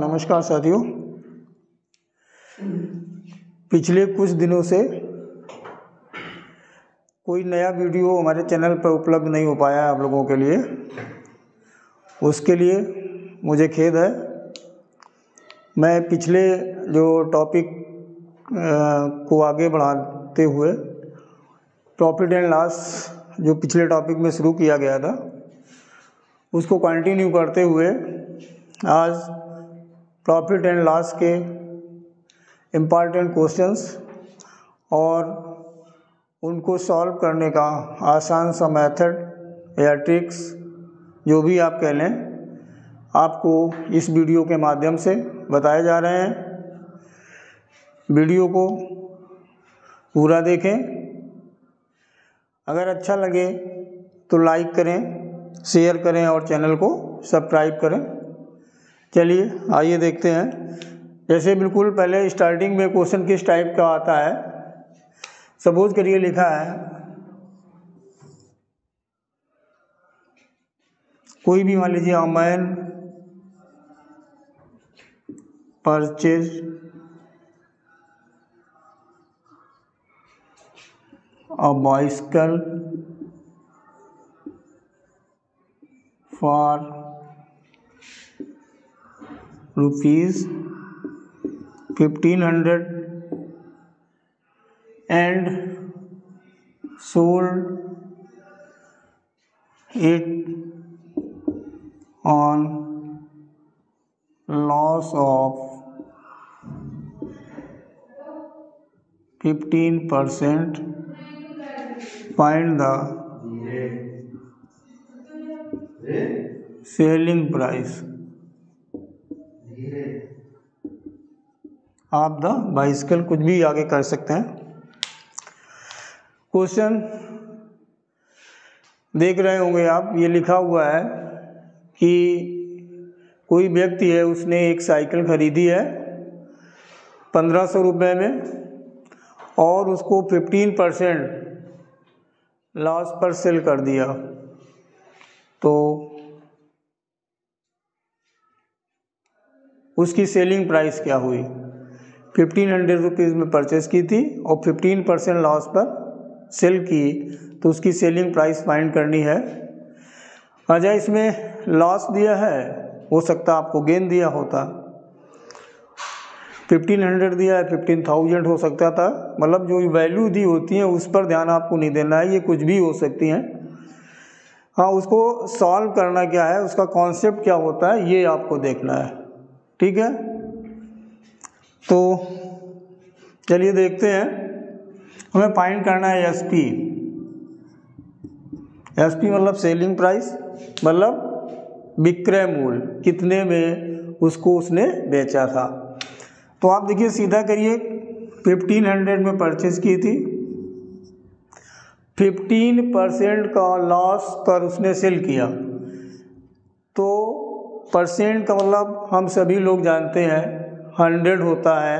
नमस्कार साथियों। पिछले कुछ दिनों से कोई नया वीडियो हमारे चैनल पर उपलब्ध नहीं हो पाया आप लोगों के लिए, उसके लिए मुझे खेद है। मैं पिछले जो टॉपिक को आगे बढ़ाते हुए प्रॉफिट एंड लॉस जो पिछले टॉपिक में शुरू किया गया था उसको कंटिन्यू करते हुए आज प्रॉफिट एंड लॉस के इम्पॉर्टेंट क्वेश्चंस और उनको सॉल्व करने का आसान सा मेथड या ट्रिक्स जो भी आप कह लें, आपको इस वीडियो के माध्यम से बताए जा रहे हैं। वीडियो को पूरा देखें, अगर अच्छा लगे तो लाइक करें, शेयर करें और चैनल को सब्सक्राइब करें। चलिए आइए देखते हैं। जैसे बिल्कुल पहले स्टार्टिंग में क्वेश्चन किस टाइप का आता है, सपोज करिए लिखा है कोई भी, मान लीजिए man purchase a bicycle for rupees 1500 and sold it on loss of 15%. Find the selling price of the bicycle. कुछ भी आगे कर सकते हैं। क्वेश्चन देख रहे होंगे आप, ये लिखा हुआ है कि कोई व्यक्ति है, उसने एक साइकिल खरीदी है 1500 रुपये में और उसको 15% लॉस पर सेल कर दिया। तो उसकी सेलिंग प्राइस क्या हुई? 1500 रुपीज़ में परचेस की थी और 15% लॉस पर सेल की, तो उसकी सेलिंग प्राइस फाइंड करनी है। अच्छा, इसमें लॉस दिया है, हो सकता है आपको गेन दिया होता। 1500 दिया है, 15,000 हो सकता था। मतलब जो वैल्यू दी होती है उस पर ध्यान आपको नहीं देना है, ये कुछ भी हो सकती हैं। हाँ, उसको सॉल्व करना क्या है, उसका कॉन्सेप्ट क्या होता है, ये आपको देखना है। ठीक है, तो चलिए देखते हैं। हमें फाइंड करना है एसपी। एसपी मतलब सेलिंग प्राइस, मतलब विक्रय मूल्य, कितने में उसको उसने बेचा था। तो आप देखिए, सीधा करिए, 1500 में परचेज की थी, 15% का लॉस पर उसने सेल किया। तो परसेंट का मतलब हम सभी लोग जानते हैं 100 होता है,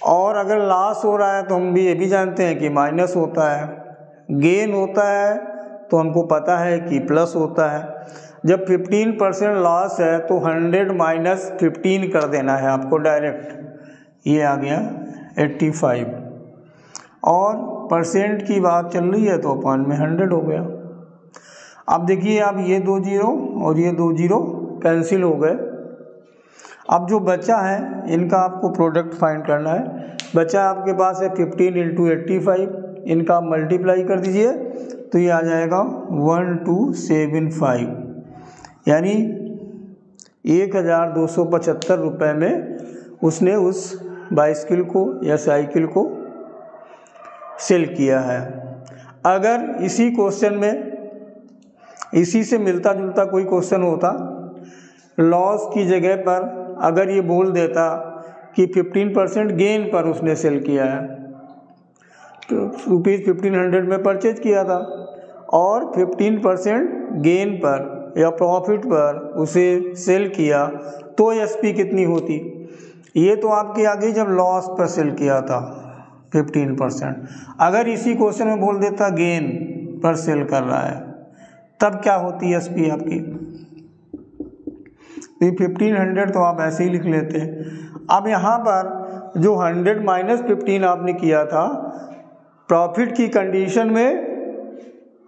और अगर लॉस हो रहा है तो हम भी ये भी जानते हैं कि माइनस होता है। गेन होता है तो हमको पता है कि प्लस होता है। जब 15% लॉस है तो 100 माइनस 15 कर देना है आपको डायरेक्ट, ये आ गया 85। और परसेंट की बात चल रही है तो अपॉन में 100 हो गया। अब देखिए, आप ये 2 जीरो और ये 2 जीरो कैंसिल हो गए। अब जो बचा है इनका आपको प्रोडक्ट फाइंड करना है। बचा आपके पास है 15 × 85, इनका आप मल्टीप्लाई कर दीजिए तो ये आ जाएगा 1275, यानी 1275 रुपये में उसने उस बाइसिकल को या साइकिल को सेल किया है। अगर इसी क्वेश्चन में इसी से मिलता जुलता कोई क्वेश्चन होता, लॉस की जगह पर अगर ये बोल देता कि 15% गेन पर उसने सेल किया है, तो रुपीज़ 1500 में परचेज किया था और 15% गेन पर या प्रॉफिट पर उसे सेल किया, तो एसपी कितनी होती? ये तो आपके आगे जब लॉस पर सेल किया था 15%। अगर इसी क्वेश्चन में बोल देता गेन पर सेल कर रहा है, तब क्या होती है एसपी आपकी? तो ये 1500 तो आप ऐसे ही लिख लेते हैं। अब यहाँ पर जो 100 माइनस 15 आपने किया था, प्रॉफिट की कंडीशन में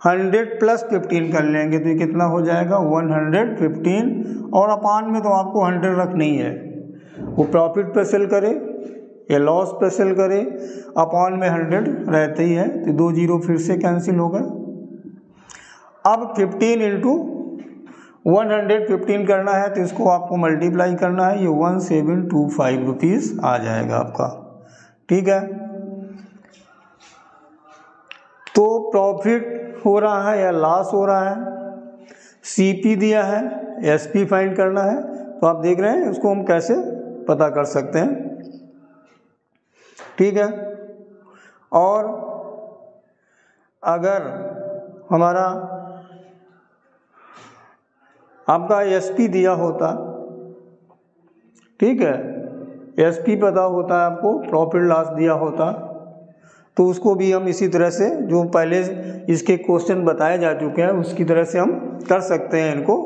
100 प्लस 15 कर लेंगे तो ये कितना हो जाएगा 115, और अपान में तो आपको 100 रखनी है। वो प्रॉफिट पे सेल करे या लॉस पे सेल करे, अपान में 100 रहते ही है, तो 2 जीरो फिर से कैंसिल हो गए। अब 15 इंटू 115 करना है तो इसको आपको मल्टीप्लाई करना है, ये 1725 रुपीज़ आ जाएगा आपका। ठीक है, तो प्रॉफिट हो रहा है या लॉस हो रहा है, सीपी दिया है, एसपी फाइंड करना है, तो आप देख रहे हैं उसको हम कैसे पता कर सकते हैं। ठीक है, और अगर हमारा आपका एसपी दिया होता, ठीक है, एसपी पता होता है आपको, प्रॉफिट लॉस दिया होता, तो उसको भी हम इसी तरह से जो पहले इसके क्वेश्चन बताए जा चुके हैं उसकी तरह से हम कर सकते हैं इनको।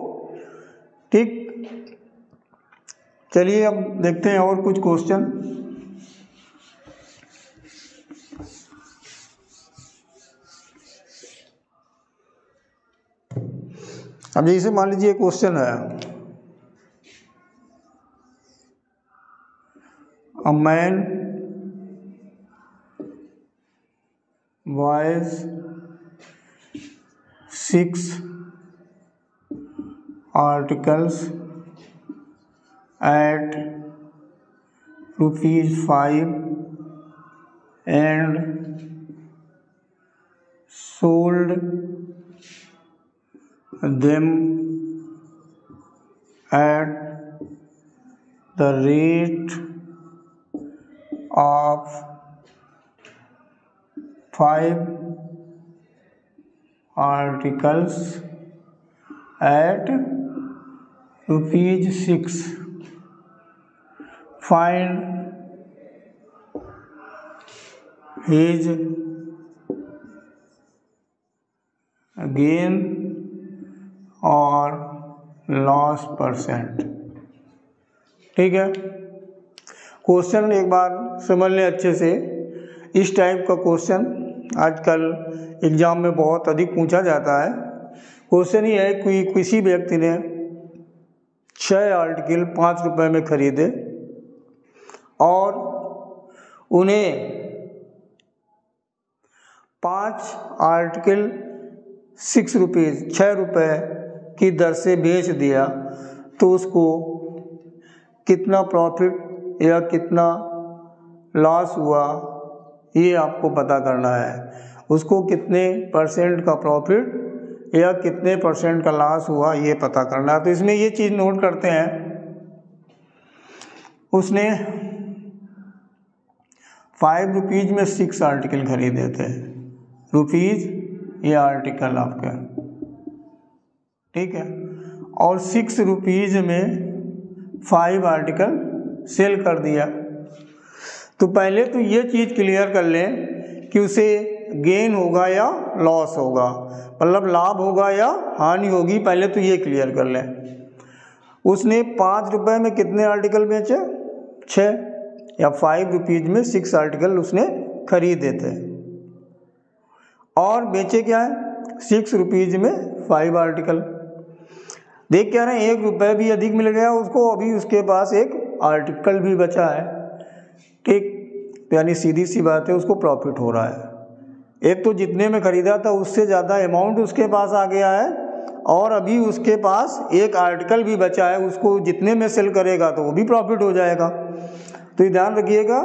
ठीक, चलिए अब देखते हैं और कुछ क्वेश्चन। अब जैसे मान लीजिए क्वेश्चन है, a man buys 6 articles at ₹5 and sold them at the rate of 5 articles at ₹6. Find his gain और लॉस परसेंट। ठीक है, क्वेश्चन एक बार समझ लें अच्छे से। इस टाइप का क्वेश्चन आजकल एग्ज़ाम में बहुत अधिक पूछा जाता है। क्वेश्चन ये है कि किसी व्यक्ति ने 6 आर्टिकल 5 रुपये में खरीदे और उन्हें 5 आर्टिकल 6 रुपये की दर से बेच दिया, तो उसको कितना प्रॉफिट या कितना लॉस हुआ ये आपको पता करना है। उसको कितने परसेंट का प्रॉफिट या कितने परसेंट का लॉस हुआ ये पता करना है। तो इसमें ये चीज़ नोट करते हैं, उसने 5 रुपीज़ में 6 आर्टिकल खरीदे थे, रुपीज़ ये आर्टिकल आपका, ठीक है, और 6 रुपीज़ में 5 आर्टिकल सेल कर दिया। तो पहले तो ये चीज़ क्लियर कर लें कि उसे गेन होगा या लॉस होगा, मतलब लाभ होगा या हानि होगी, पहले तो ये क्लियर कर लें। उसने 5 रुपये में कितने आर्टिकल बेचे? 6, या 5 रुपीज़ में 6 आर्टिकल उसने खरीदे थे, और बेचे क्या है 6 रुपीज़ में 5 आर्टिकल। देख क्या रहे हैं 1 रुपये भी अधिक मिल गया उसको, अभी उसके पास एक आर्टिकल भी बचा है, ठीक, यानी सीधी सी बात है उसको प्रॉफिट हो रहा है। एक तो जितने में खरीदा था उससे ज़्यादा अमाउंट उसके पास आ गया है, और अभी उसके पास एक आर्टिकल भी बचा है, उसको जितने में सेल करेगा तो वो भी प्रॉफिट हो जाएगा। तो ये ध्यान रखिएगा,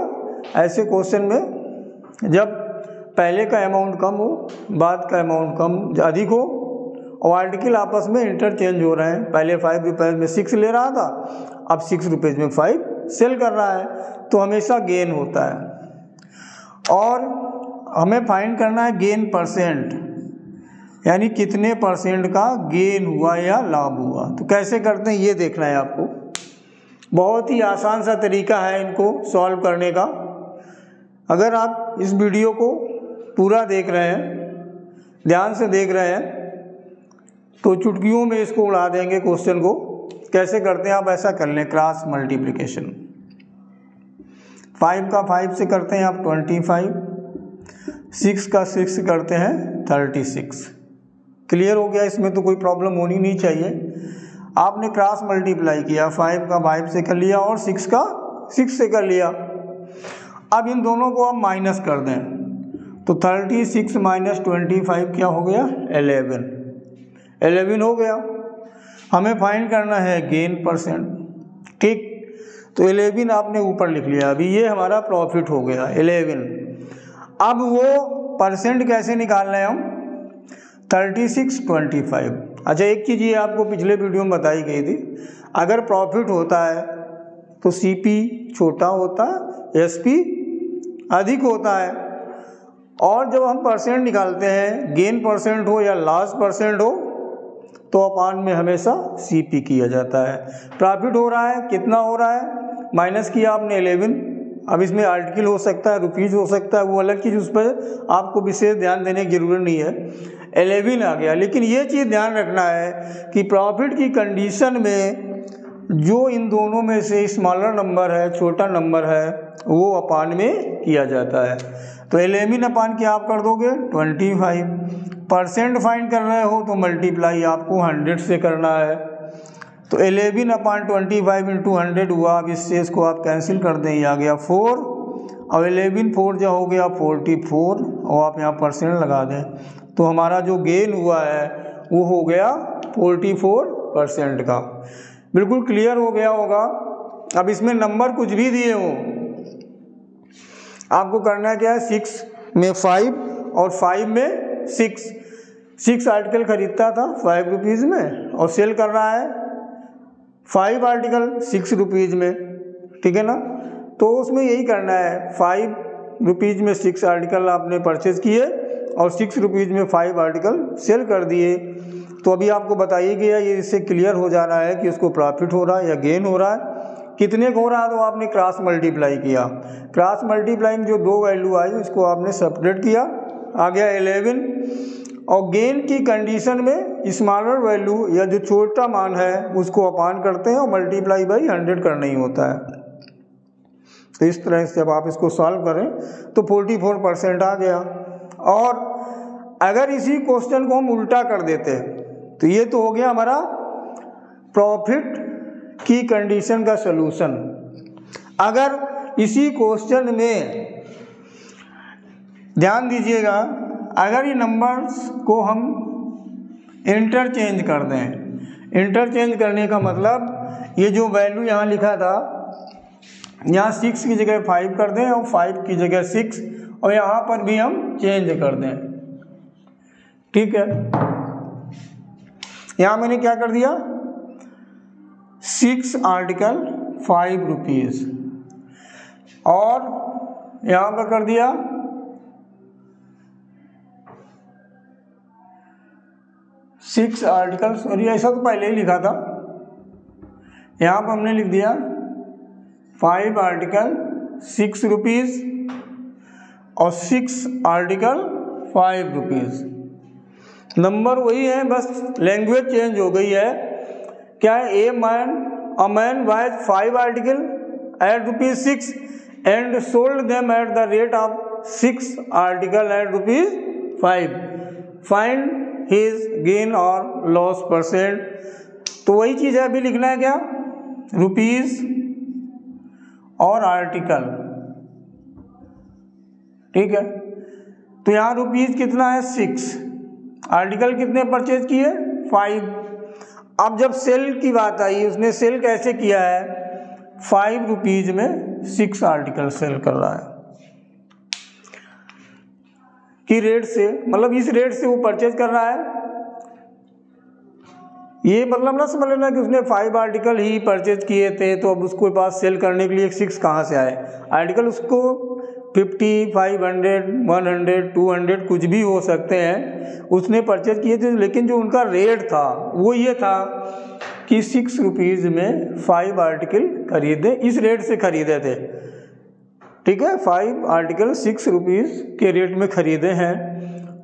ऐसे क्वेश्चन में जब पहले का अमाउंट कम हो, बाद का अमाउंट कम अधिक हो, और आर्टिकल आपस में इंटरचेंज हो रहे हैं, पहले 5 रुपये में 6 ले रहा था, अब 6 रुपये में 5 सेल कर रहा है, तो हमेशा गेन होता है। और हमें फाइंड करना है गेन परसेंट, यानी कितने परसेंट का गेन हुआ या लाभ हुआ। तो कैसे करते हैं ये देखना है आपको। बहुत ही आसान सा तरीका है इनको सॉल्व करने का। अगर आप इस वीडियो को पूरा देख रहे हैं, ध्यान से देख रहे हैं, तो चुटकियों में इसको उड़ा देंगे क्वेश्चन को। कैसे करते हैं आप ऐसा कर लें, क्रॉस मल्टीप्लिकेशन। 5 का 5 से करते हैं आप 25, 6 का 6 से करते हैं 36। क्लियर हो गया, इसमें तो कोई प्रॉब्लम होनी नहीं चाहिए। आपने क्रॉस मल्टीप्लाई किया, 5 का 5 से कर लिया और 6 का 6 से कर लिया। अब इन दोनों को आप माइनस कर दें तो 36 माइनस 25 क्या हो गया, 11 हो गया। हमें फाइंड करना है गेन परसेंट, ठीक। तो 11 आपने ऊपर लिख लिया। अभी ये हमारा प्रॉफिट हो गया 11। अब वो परसेंट कैसे निकाल रहे हैं हम, 36 25। अच्छा, एक चीज़ ये आपको पिछले वीडियो में बताई गई थी, अगर प्रॉफिट होता है तो सीपी छोटा होता है, एसपी अधिक होता है। और जब हम परसेंट निकालते हैं, गेन परसेंट हो या लॉस परसेंट हो, तो अपान में हमेशा सीपी किया जाता है। प्रॉफिट हो रहा है, कितना हो रहा है, माइनस किया आपने 11। अब इसमें आर्टिकल हो सकता है, रुपीज़ हो सकता है, वो अलग चीज़, उस पर आपको विशेष ध्यान देने की जरूरत नहीं है। 11 आ गया। लेकिन ये चीज़ ध्यान रखना है कि प्रॉफिट की कंडीशन में जो इन दोनों में से स्मॉलर नंबर है, छोटा नंबर है, वो अपान में किया जाता है। तो 11 अपान क्या आप कर दोगे 25। परसेंट फाइंड कर रहे हो तो मल्टीप्लाई आपको 100 से करना है। तो 11 अपान 25 इंटू 100 हुआ। अब इससे इसको आप कैंसिल कर दें, ये आ गया 4 और 11 4 जो हो गया 44 और आप यहाँ परसेंट लगा दें तो हमारा जो गेन हुआ है वो हो गया 44% का। बिल्कुल क्लियर हो गया होगा। अब इसमें नंबर कुछ भी दिए हो, आपको करना क्या है, 6 में 5 और 5 में 6 आर्टिकल खरीदता था 5 रुपीज़ में और सेल कर रहा है 5 आर्टिकल 6 रुपीज़ में, ठीक है ना। तो उसमें यही करना है, 5 रुपीज़ में 6 आर्टिकल आपने परचेज़ किए और 6 रुपीज़ में 5 आर्टिकल सेल कर दिए। तो अभी आपको बताइए गया, ये इससे क्लियर हो जा रहा है कि उसको प्रॉफिट हो रहा है या गेन हो रहा है। कितने को हो रहा है, तो आपने क्रॉस मल्टीप्लाई किया। क्रॉस मल्टीप्लाई में जो दो वैल्यू आई उसको आपने सेपरेट किया, आ गया 11। और गेन की कंडीशन में स्मॉलर वैल्यू या जो छोटा मान है उसको अपान करते हैं और मल्टीप्लाई बाई 100 करना ही होता है। तो इस तरह से जब आप इसको सॉल्व करें तो 44% आ गया। और अगर इसी क्वेश्चन को हम उल्टा कर देते तो ये तो हो गया हमारा प्रॉफिट की कंडीशन का सलूशन। अगर इसी क्वेश्चन में ध्यान दीजिएगा, अगर ये नंबर्स को हम इंटरचेंज कर दें, इंटरचेंज करने का मतलब ये जो वैल्यू यहाँ लिखा था, यहाँ 6 की जगह 5 कर दें और 5 की जगह 6 और यहाँ पर भी हम चेंज कर दें, ठीक है। यहाँ मैंने क्या कर दिया, 6 आर्टिकल 5 रुपीज़ और यहाँ पर कर दिया 6 आर्टिकल, सॉरी ऐसा तो पहले ही लिखा था, यहाँ पर हमने लिख दिया 5 आर्टिकल 6 रुपीज़ और 6 आर्टिकल 5 रुपीज़। नंबर वही है, बस लैंग्वेज चेंज हो गई है। क्या है, a man buys 5 article at ₹6 and sold them at the rate of 6 article at ₹5। Find his gain और लॉस परसेंट। तो वही चीज़ है, अभी लिखना है क्या, रुपीज़ और आर्टिकल, ठीक है। तो यहाँ रुपीज़ कितना है 6, आर्टिकल कितने परचेज किए 5। अब जब सेल की बात आई, उसने सेल कैसे किया है, 5 रुपीज़ में 6 आर्टिकल सेल कर रहा है की रेट से, मतलब इस रेट से वो परचेज कर रहा है। ये मतलब ना समझ लेना कि उसने 5 आर्टिकल ही परचेज किए थे तो अब उसको पास सेल करने के लिए 6 कहाँ से आए। आर्टिकल उसको 50, 500, 100, 200 कुछ भी हो सकते हैं, उसने परचेज किए थे। लेकिन जो उनका रेट था वो ये था कि 6 रुपीज़ में 5 आर्टिकल खरीदे, इस रेट से खरीदे थे, ठीक है। 5 आर्टिकल 6 रुपीज़ के रेट में खरीदे हैं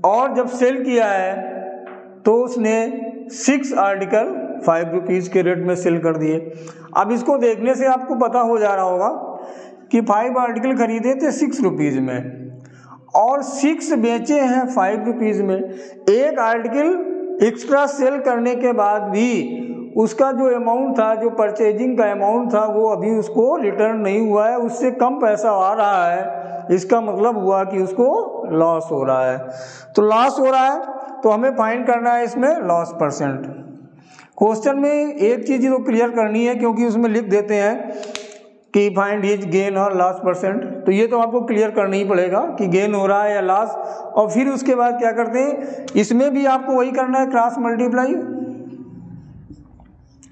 और जब सेल किया है तो उसने 6 आर्टिकल 5 रुपीज़ के रेट में सेल कर दिए। अब इसको देखने से आपको पता हो जा रहा होगा कि 5 आर्टिकल खरीदे थे 6 रुपीज़ में और 6 बेचे हैं 5 रुपीज़ में। एक आर्टिकल एक्स्ट्रा सेल करने के बाद भी उसका जो अमाउंट था, जो परचेजिंग का अमाउंट था, वो अभी उसको रिटर्न नहीं हुआ है, उससे कम पैसा आ रहा है। इसका मतलब हुआ कि उसको लॉस हो रहा है। तो लॉस हो रहा है तो हमें फाइंड करना है इसमें लॉस परसेंट। क्वेश्चन में एक चीज़ तो क्लियर करनी है, क्योंकि उसमें लिख देते हैं कि फाइंड हिज गेन और लॉस परसेंट, तो ये तो आपको क्लियर करना ही पड़ेगा कि गेन हो रहा है या लॉस। और फिर उसके बाद क्या करते हैं, इसमें भी आपको वही करना है, क्रॉस मल्टीप्लाई।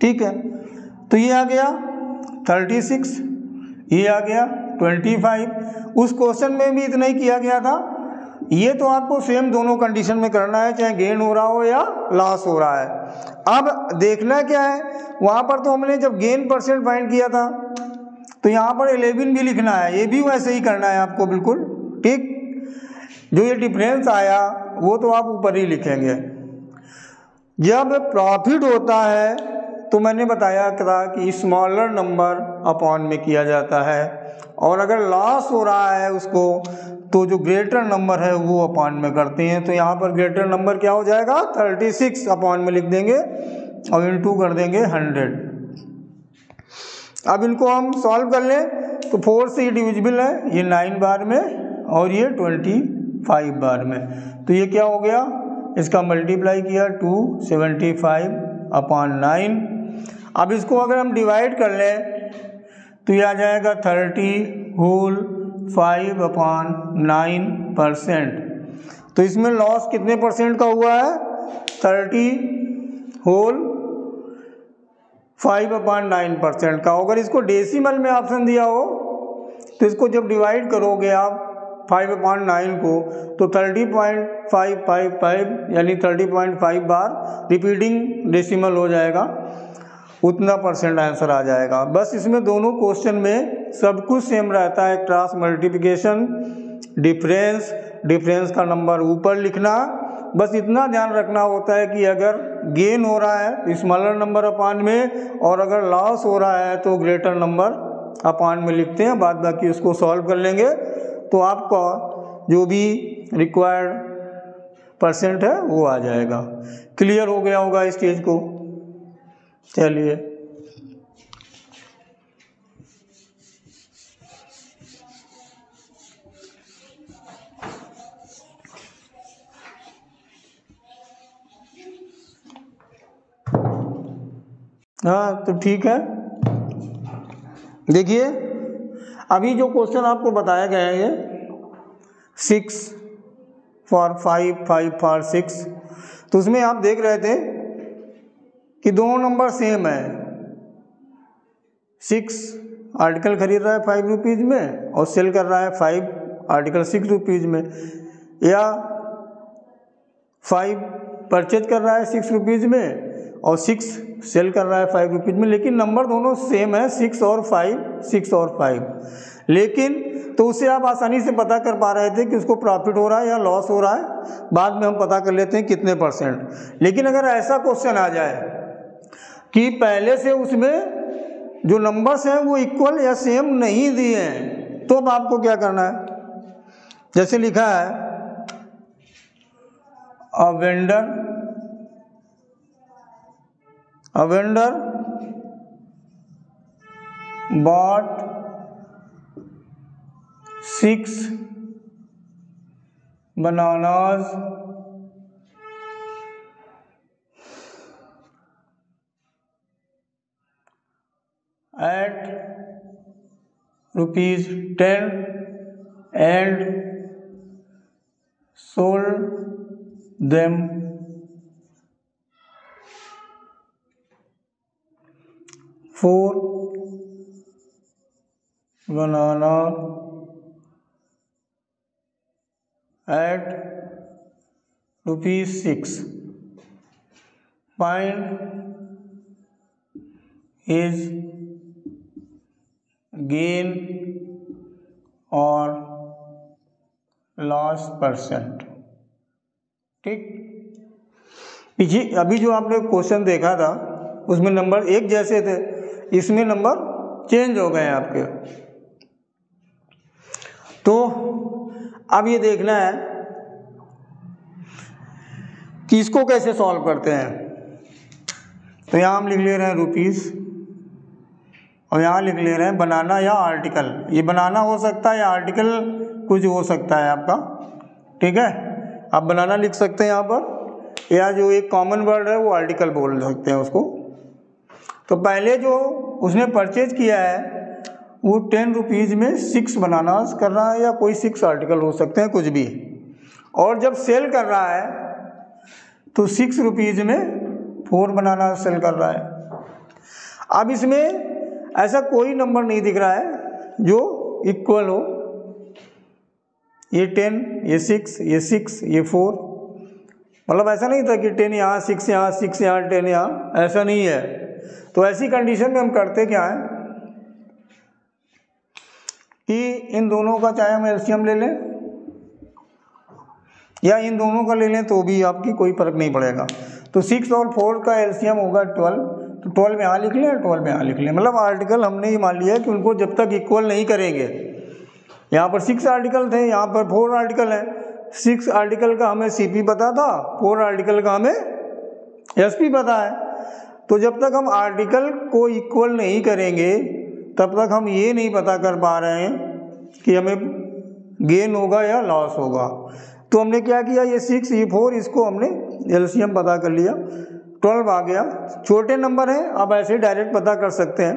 ठीक है, तो ये आ गया 36, ये आ गया 25। उस क्वेश्चन में भी इतना ही किया गया था। ये तो आपको सेम दोनों कंडीशन में करना है, चाहे गेन हो रहा हो या लॉस हो रहा है। अब देखना क्या है, वहाँ पर तो हमने जब गेन परसेंट फाइंड किया था तो यहाँ पर 11 भी लिखना है, ये भी वैसे ही करना है आपको बिल्कुल। ठीक, जो ये डिफरेंस आया वो तो आप ऊपर ही लिखेंगे। जब प्रॉफिट होता है तो मैंने बताया था कि स्मॉलर नंबर अपॉन में किया जाता है, और अगर लॉस हो रहा है उसको तो जो ग्रेटर नंबर है वो अपॉन में करते हैं। तो यहाँ पर ग्रेटर नंबर क्या हो जाएगा, 36 अपॉन में लिख देंगे और इनटू कर देंगे 100। अब इनको हम सॉल्व कर लें तो 4 से ये डिविजिबल है, ये 9 बार में और ये 25 बार में। तो ये क्या हो गया, इसका मल्टीप्लाई किया 275 अपॉन 9। अब इसको अगर हम डिवाइड कर लें तो ये आ जाएगा 30 होल 5 अपॉन 9%। तो इसमें लॉस कितने परसेंट का हुआ है, 30 होल 5 अपॉन 9% का। अगर इसको डेसिमल में ऑप्शन दिया हो तो इसको जब डिवाइड करोगे आप 5 अपॉन 9 को तो 30.555 यानी 30.5 बार रिपीटिंग डेसिमल हो जाएगा, उतना परसेंट आंसर आ जाएगा। बस इसमें दोनों क्वेश्चन में सब कुछ सेम रहता है, क्रॉस मल्टीप्लिकेशन, डिफरेंस का नंबर ऊपर लिखना। बस इतना ध्यान रखना होता है कि अगर गेन हो रहा है तो स्मॉलर नंबर अपान में, और अगर लॉस हो रहा है तो ग्रेटर नंबर अपान में लिखते हैं। बाद बाकी उसको सॉल्व कर लेंगे तो आपका जो भी रिक्वायर्ड परसेंट है वो आ जाएगा। क्लियर हो गया होगा इस चीज़ को। चलिए, हाँ तो ठीक है। देखिए अभी जो क्वेश्चन आपको बताया गया है ये 6 फॉर 5, 5 फॉर 6, तो उसमें आप देख रहे थे कि दोनों नंबर सेम है। 6 आर्टिकल खरीद रहा है 5 रुपीज़ में और सेल कर रहा है 5 आर्टिकल 6 रुपीज़ में, या 5 परचेज कर रहा है 6 रुपीज़ में और 6 सेल कर रहा है 5 रुपीज़ में, लेकिन नंबर दोनों सेम है, 6 और 5। लेकिन तो उससे आप आसानी से पता कर पा रहे थे कि उसको प्रॉफिट हो रहा है या लॉस हो रहा है। बाद में हम पता कर लेते हैं कितने परसेंट। लेकिन अगर ऐसा क्वेश्चन आ जाए कि पहले से उसमें जो नंबर्स हैं वो इक्वल या सेम नहीं दिए हैं, तो अब आपको क्या करना है, जैसे लिखा है a vendor bought 6 bananas at ₹10 and sold them for banana at ₹6. Find his gain और लॉस परसेंट। ठीक, पीछे अभी जो आपने क्वेश्चन देखा था उसमें नंबर एक जैसे थे, इसमें नंबर चेंज हो गए हैं आपके। तो अब ये देखना है कि इसको कैसे सॉल्व करते हैं। तो यहाँ हम लिख ले रहे हैं रुपीस और यहाँ लिख ले रहे हैं बनाना या आर्टिकल। ये बनाना हो सकता है या आर्टिकल कुछ हो सकता है आपका, ठीक है। आप बनाना लिख सकते हैं यहाँ पर, या जो एक कॉमन वर्ड है वो आर्टिकल बोल सकते हैं उसको। तो पहले जो उसने परचेज किया है वो 10 रुपीज़ में 6 बनानास कर रहा है, या कोई 6 आर्टिकल हो सकते हैं, कुछ भी। और जब सेल कर रहा है तो 6 रुपीज़ में 4 बनानास सेल कर रहा है। अब इसमें ऐसा कोई नंबर नहीं दिख रहा है जो इक्वल हो, ये 10, ये 6, ये 6, ये 4, मतलब ऐसा नहीं था कि 10 यहाँ 6 यहाँ 6 यहाँ 10 यहाँ, ऐसा नहीं है। तो ऐसी कंडीशन में हम करते क्या है कि इन दोनों का चाहे हम एलसीएम ले लें या इन दोनों का ले लें तो भी आपकी कोई फर्क नहीं पड़ेगा। तो 6 और 4 का एलसीएम होगा 12, तो 12 में यहाँ लिख लें, 12 में यहाँ लिख लें। मतलब आर्टिकल हमने ये मान लिया है कि उनको जब तक इक्वल नहीं करेंगे, यहाँ पर 6 आर्टिकल थे, यहाँ पर 4 आर्टिकल हैं। 6 आर्टिकल का हमें सीपी पता था, 4 आर्टिकल का हमें एसपी पता है। तो जब तक हम आर्टिकल को इक्वल नहीं करेंगे तब तक हम ये नहीं पता कर पा रहे हैं कि हमें गेन होगा या लॉस होगा। तो हमने क्या किया, ये 6 ये 4 इसको हमने एलसीएम पता कर लिया, 12 आ गया। छोटे नंबर हैं, आप ऐसे डायरेक्ट पता कर सकते हैं,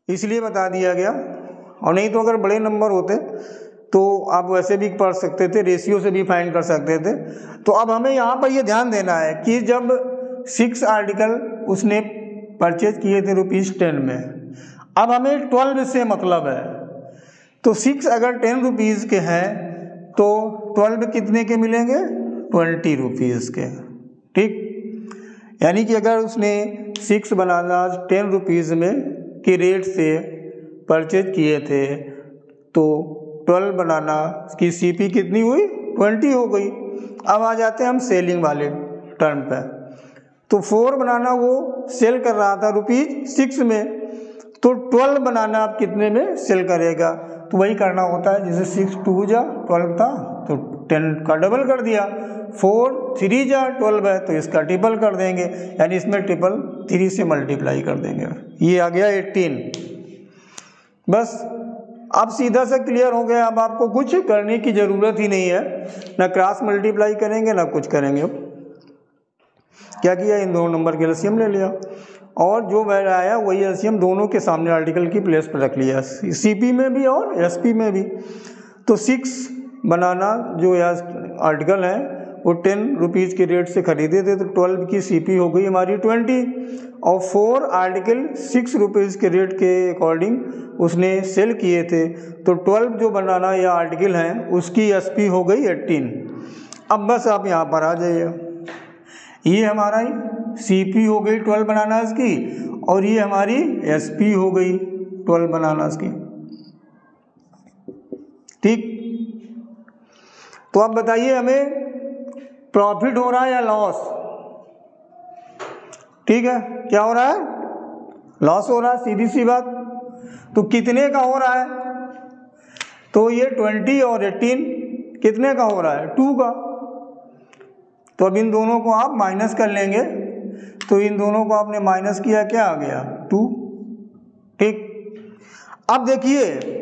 इसलिए बता दिया गया। और नहीं तो अगर बड़े नंबर होते तो आप वैसे भी पढ़ सकते थे, रेशियो से भी फाइंड कर सकते थे। तो अब हमें यहाँ पर ये ध्यान देना है कि जब 6 आर्टिकल उसने परचेज किए थे ₹10 में, अब हमें 12 से मतलब है। तो 6 अगर 10 रुपीज़ के हैं तो 12 कितने के मिलेंगे, 20 रुपीज़ के, ठीक। यानी कि अगर उसने 6 बनाना 10 रुपीज़ में के रेट से परचेज किए थे तो 12 बनाना की सीपी कितनी हुई, 20 हो गई। अब आ जाते हैं हम सेलिंग वाले टर्म पे। तो 4 बनाना वो सेल कर रहा था ₹6 में, तो 12 बनाना आप कितने में सेल करेगा, तो वही करना होता है। जैसे 6 2 जा 12 था तो 10 का डबल कर दिया, 4 3 जा 12 है तो इसका ट्रिपल कर देंगे, यानी इसमें 3 से मल्टीप्लाई कर देंगे। ये आ गया 18। बस अब सीधा सा क्लियर हो गया। अब आपको कुछ करने की ज़रूरत ही नहीं है, ना क्रॉस मल्टीप्लाई करेंगे ना कुछ करेंगे। क्या किया, इन दोनों नंबर के एलसीएम ले लिया और जो वैल्यू आया वही एलसीएम दोनों के सामने आर्टिकल की प्लेस पर रख लिया, सीपी में भी और एसपी में भी। तो 6 बनाना जो आर्टिकल है वो 10 रुपीज़ के रेट से खरीदे थे, तो 12 की सीपी हो गई हमारी 20, और 4 आर्टिकल 6 रुपीज़ के रेट के अकॉर्डिंग उसने सेल किए थे, तो 12 जो बनाना या आर्टिकल हैं उसकी एसपी हो गई 18। अब बस आप यहाँ पर आ जाइए, ये हमारा सीपी हो गई 12 बनानास की और ये हमारी एसपी हो गई 12 बनानास की, ठीक। तो अब बताइए हमें प्रॉफिट हो रहा है या लॉस, ठीक है। क्या हो रहा है, लॉस हो रहा है, सीधी सी बात। तो कितने का हो रहा है, तो ये 20 और 18 कितने का हो रहा है, 2 का। तो अब इन दोनों को आप माइनस कर लेंगे, तो इन दोनों को आपने माइनस किया, क्या आ गया 2, ठीक। अब देखिए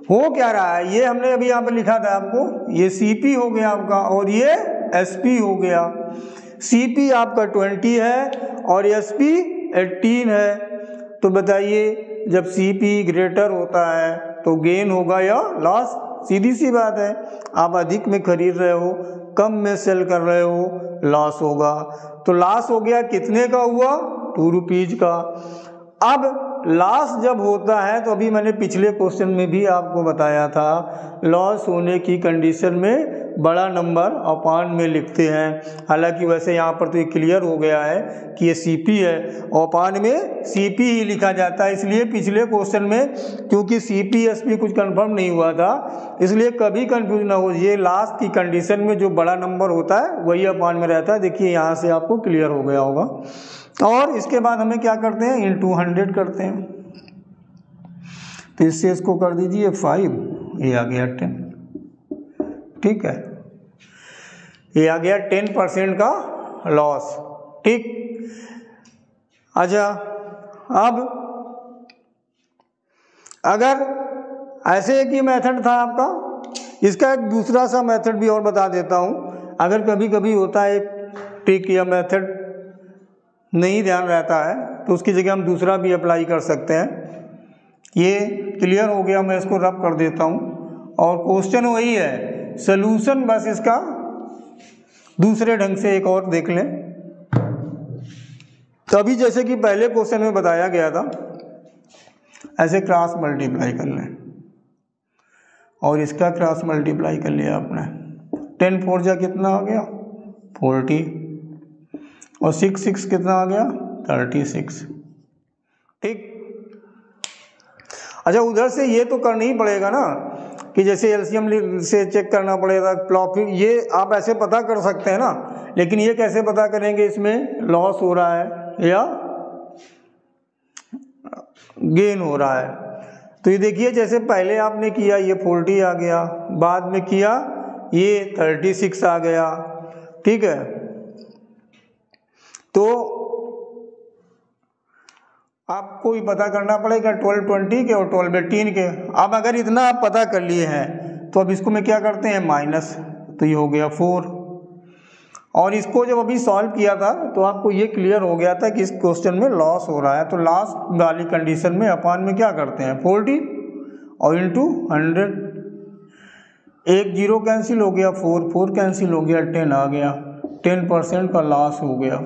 हो क्या रहा है, ये हमने अभी यहाँ पर लिखा था आपको, ये सीपी हो गया आपका और ये एसपी हो गया। सीपी आपका 20 है और एसपी 18 है। तो बताइए जब सीपी ग्रेटर होता है तो गेन होगा या लॉस, सीधी सी बात है। आप अधिक में खरीद रहे हो, कम में सेल कर रहे हो, लॉस होगा। तो लॉस हो गया, कितने का हुआ, 2 रुपीज़ का। अब लॉस जब होता है तो अभी मैंने पिछले क्वेश्चन में भी आपको बताया था, लॉस होने की कंडीशन में बड़ा नंबर अपान में लिखते हैं। हालांकि वैसे यहाँ पर तो ये क्लियर हो गया है कि ये सीपी है, अपान में सीपी ही लिखा जाता है। इसलिए पिछले क्वेश्चन में क्योंकि सीपी एसपी कुछ कंफर्म नहीं हुआ था, इसलिए कभी कंफ्यूज ना हो, ये लास्ट की कंडीशन में जो बड़ा नंबर होता है वही अपान में रहता है। देखिए यहाँ से आपको क्लियर हो गया होगा। और इसके बाद हमें क्या करते हैं, इंटू 100 करते हैं। तो इससे इसको कर दीजिए 5, ये आ गया 10। ठीक है, ये आ गया 10% का लॉस। ठीक, अच्छा अब अगर ऐसे एक ही मेथड था आपका, इसका एक दूसरा सा मेथड भी और बता देता हूँ। अगर कभी कभी होता है एक ट्रिक या मेथड नहीं ध्यान रहता है तो उसकी जगह हम दूसरा भी अप्लाई कर सकते हैं। ये क्लियर हो गया, मैं इसको रब कर देता हूँ। और क्वेश्चन वही है, सलूशन बस इसका दूसरे ढंग से एक और देख लें। तो अभी जैसे कि पहले क्वेश्चन में बताया गया था, ऐसे क्रॉस मल्टीप्लाई कर लें और इसका क्रॉस मल्टीप्लाई कर लिया आपने। 10 4 जा कितना आ गया 40 और 6 6 कितना आ गया 36। ठीक, अच्छा उधर से ये तो करना ही पड़ेगा ना कि जैसे एलसीएम से चेक करना पड़ेगा प्रॉफिट, ये आप ऐसे पता कर सकते हैं ना, लेकिन ये कैसे पता करेंगे इसमें लॉस हो रहा है या गेन हो रहा है। तो ये देखिए जैसे पहले आपने किया ये 40 आ गया, बाद में किया ये 36 आ गया। ठीक है, तो आपको ही पता करना पड़ेगा 12 20 के और 12 18 के। अब अगर इतना आप पता कर लिए हैं तो अब इसको में क्या करते हैं माइनस, तो ये हो गया 4। और इसको जब अभी सॉल्व किया था तो आपको ये क्लियर हो गया था कि इस क्वेश्चन में लॉस हो रहा है। तो लास्ट वाली कंडीशन में अपान में क्या करते हैं 40 और इंटू 100। एक जीरो कैंसिल हो गया, 4 4 कैंसिल हो गया, 10 आ गया, 10% का लॉस हो गया।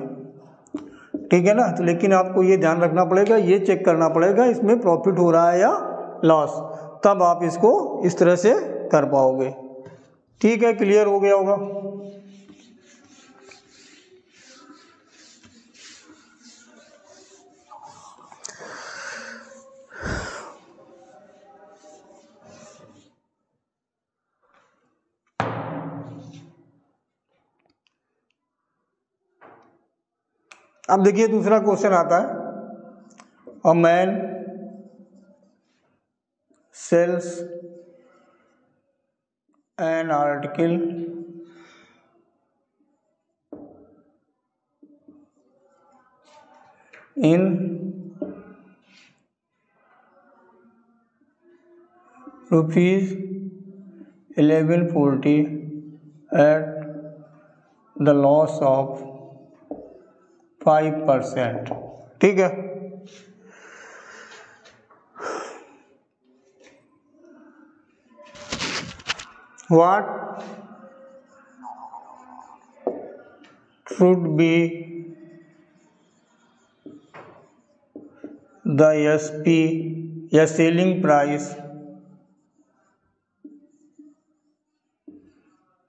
ठीक है ना, तो लेकिन आपको ये ध्यान रखना पड़ेगा, ये चेक करना पड़ेगा इसमें प्रॉफिट हो रहा है या लॉस, तब आप इसको इस तरह से कर पाओगे। ठीक है, क्लियर हो गया होगा। अब देखिए दूसरा क्वेश्चन आता है, a man sells an article in rupees 1140 at the loss of 5%। ठीक है, what should be the SP या selling price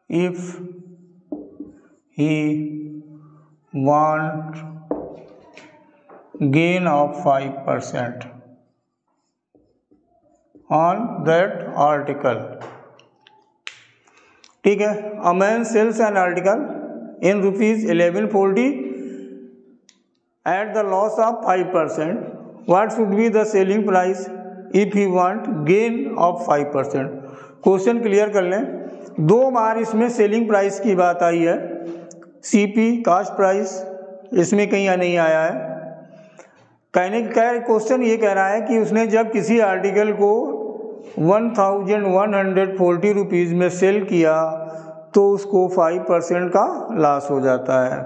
if he want gain of 5% on that article। ठीक है, a man sells an article in rupees 1140 at the loss of 5%, what should be the selling price if he want gain of 5%। Question clear कर लें, 2 बार इसमें selling price की बात आई है, CP cost price इसमें कहीं नहीं आया है। कहने का क्वेश्चन ये कह रहा है कि उसने जब किसी आर्टिकल को 1140 रुपीज़ में सेल किया तो उसको 5% का लॉस हो जाता है,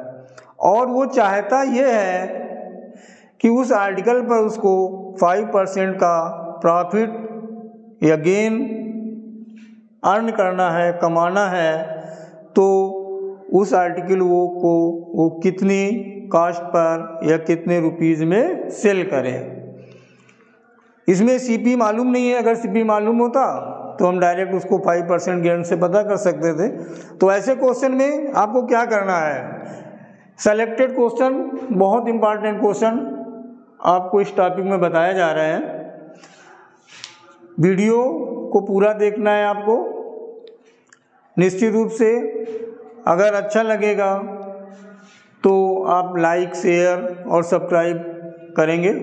और वो चाहता ये है कि उस आर्टिकल पर उसको 5% का प्रॉफिट या गेन अर्न करना है, कमाना है। तो उस आर्टिकल वो कितनी कास्ट पर या कितने रुपीज़ में सेल करें। इसमें सीपी मालूम नहीं है, अगर सीपी मालूम होता तो हम डायरेक्ट उसको 5% गेन से पता कर सकते थे। तो ऐसे क्वेश्चन में आपको क्या करना है, सेलेक्टेड क्वेश्चन, बहुत इंपॉर्टेंट क्वेश्चन आपको इस टॉपिक में बताया जा रहा है। वीडियो को पूरा देखना है आपको, निश्चित रूप से अगर अच्छा लगेगा तो आप लाइक, शेयर और सब्सक्राइब करेंगे।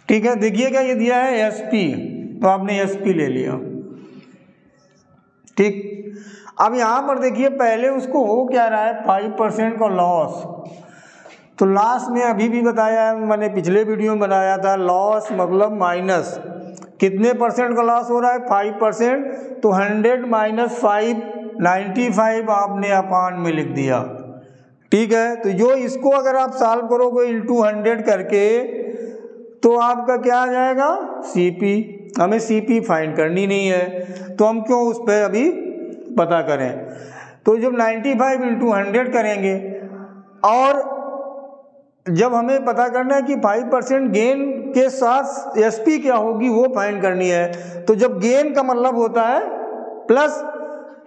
ठीक है, देखिएगा ये दिया है SP, तो आपने SP ले लिया। ठीक, अब यहाँ पर देखिए पहले उसको हो क्या रहा है, 5% का लॉस। तो लॉस में अभी भी बताया है, मैंने पिछले वीडियो में बनाया था, लॉस मतलब माइनस कितने परसेंट का लॉस हो रहा है, 5%। तो 100 माइनस 5, 95 आपने अपान में लिख दिया। ठीक है, तो जो इसको अगर आप सॉल्व करोगे इंटू 100 करके, तो आपका क्या आ जाएगा, CP। हमें CP फाइंड करनी नहीं है, तो हम क्यों उस पर अभी पता करें। तो जब 95 इंटू 100 करेंगे, और जब हमें पता करना है कि 5% गेन के साथ SP क्या होगी वो फाइंड करनी है। तो जब गेन का मतलब होता है प्लस,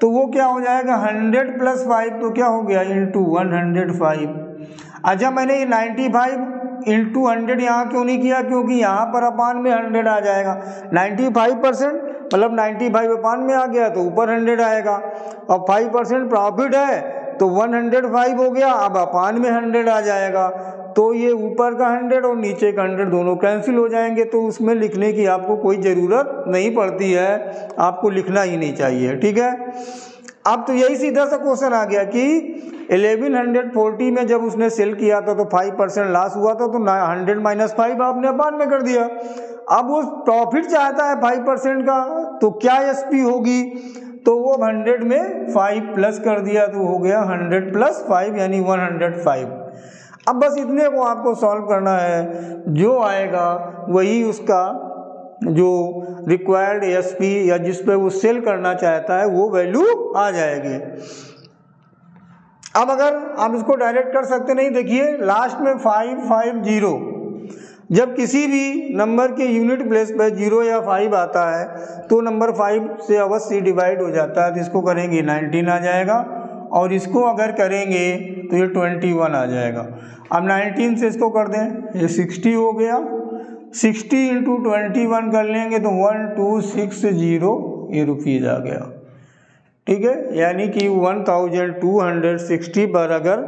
तो वो क्या हो जाएगा 100 प्लस 5, तो क्या हो गया इंटू 105। अच्छा, मैंने ये 95 इंटू 100 यहाँ क्यों नहीं किया, क्योंकि यहाँ पर अपान में 100 आ जाएगा। 95% मतलब 95 अपान में आ गया तो ऊपर 100 आएगा, और 5% प्रॉफिट है तो 105 हो गया, अब अपान में 100 आ जाएगा। तो ये ऊपर का 100 और नीचे का 100 दोनों कैंसिल हो जाएंगे, तो उसमें लिखने की आपको कोई ज़रूरत नहीं पड़ती है, आपको लिखना ही नहीं चाहिए। ठीक है, अब तो यही सीधा सा क्वेश्चन आ गया कि 1140 में जब उसने सेल किया था तो 5% लॉस हुआ था, तो 100 माइनस 5 आपने अपान में कर दिया। अब वो प्रॉफिट चाहता है 5% का, तो क्या SP होगी, तो वो 100 में 5 प्लस कर दिया, तो हो गया 100 प्लस 5 यानी 105। अब बस इतने को आपको सॉल्व करना है, जो आएगा वही उसका जो रिक्वायर्ड SP या जिस पे वो सेल करना चाहता है वो वैल्यू आ जाएगी। अब अगर आप इसको डायरेक्ट कर सकते नहीं, देखिए लास्ट में 550, जब किसी भी नंबर के यूनिट प्लेस पे 0 या 5 आता है तो नंबर 5 से अवश्य डिवाइड हो जाता है, तो इसको करेंगे 19 आ जाएगा, और इसको अगर करेंगे तो ये 21 आ जाएगा। अब 19 से इसको कर दें, ये 60 हो गया, 60 इंटू 21 कर लेंगे तो 1260 ये रुपीज़ आ गया। ठीक है, यानी कि 1260 पर अगर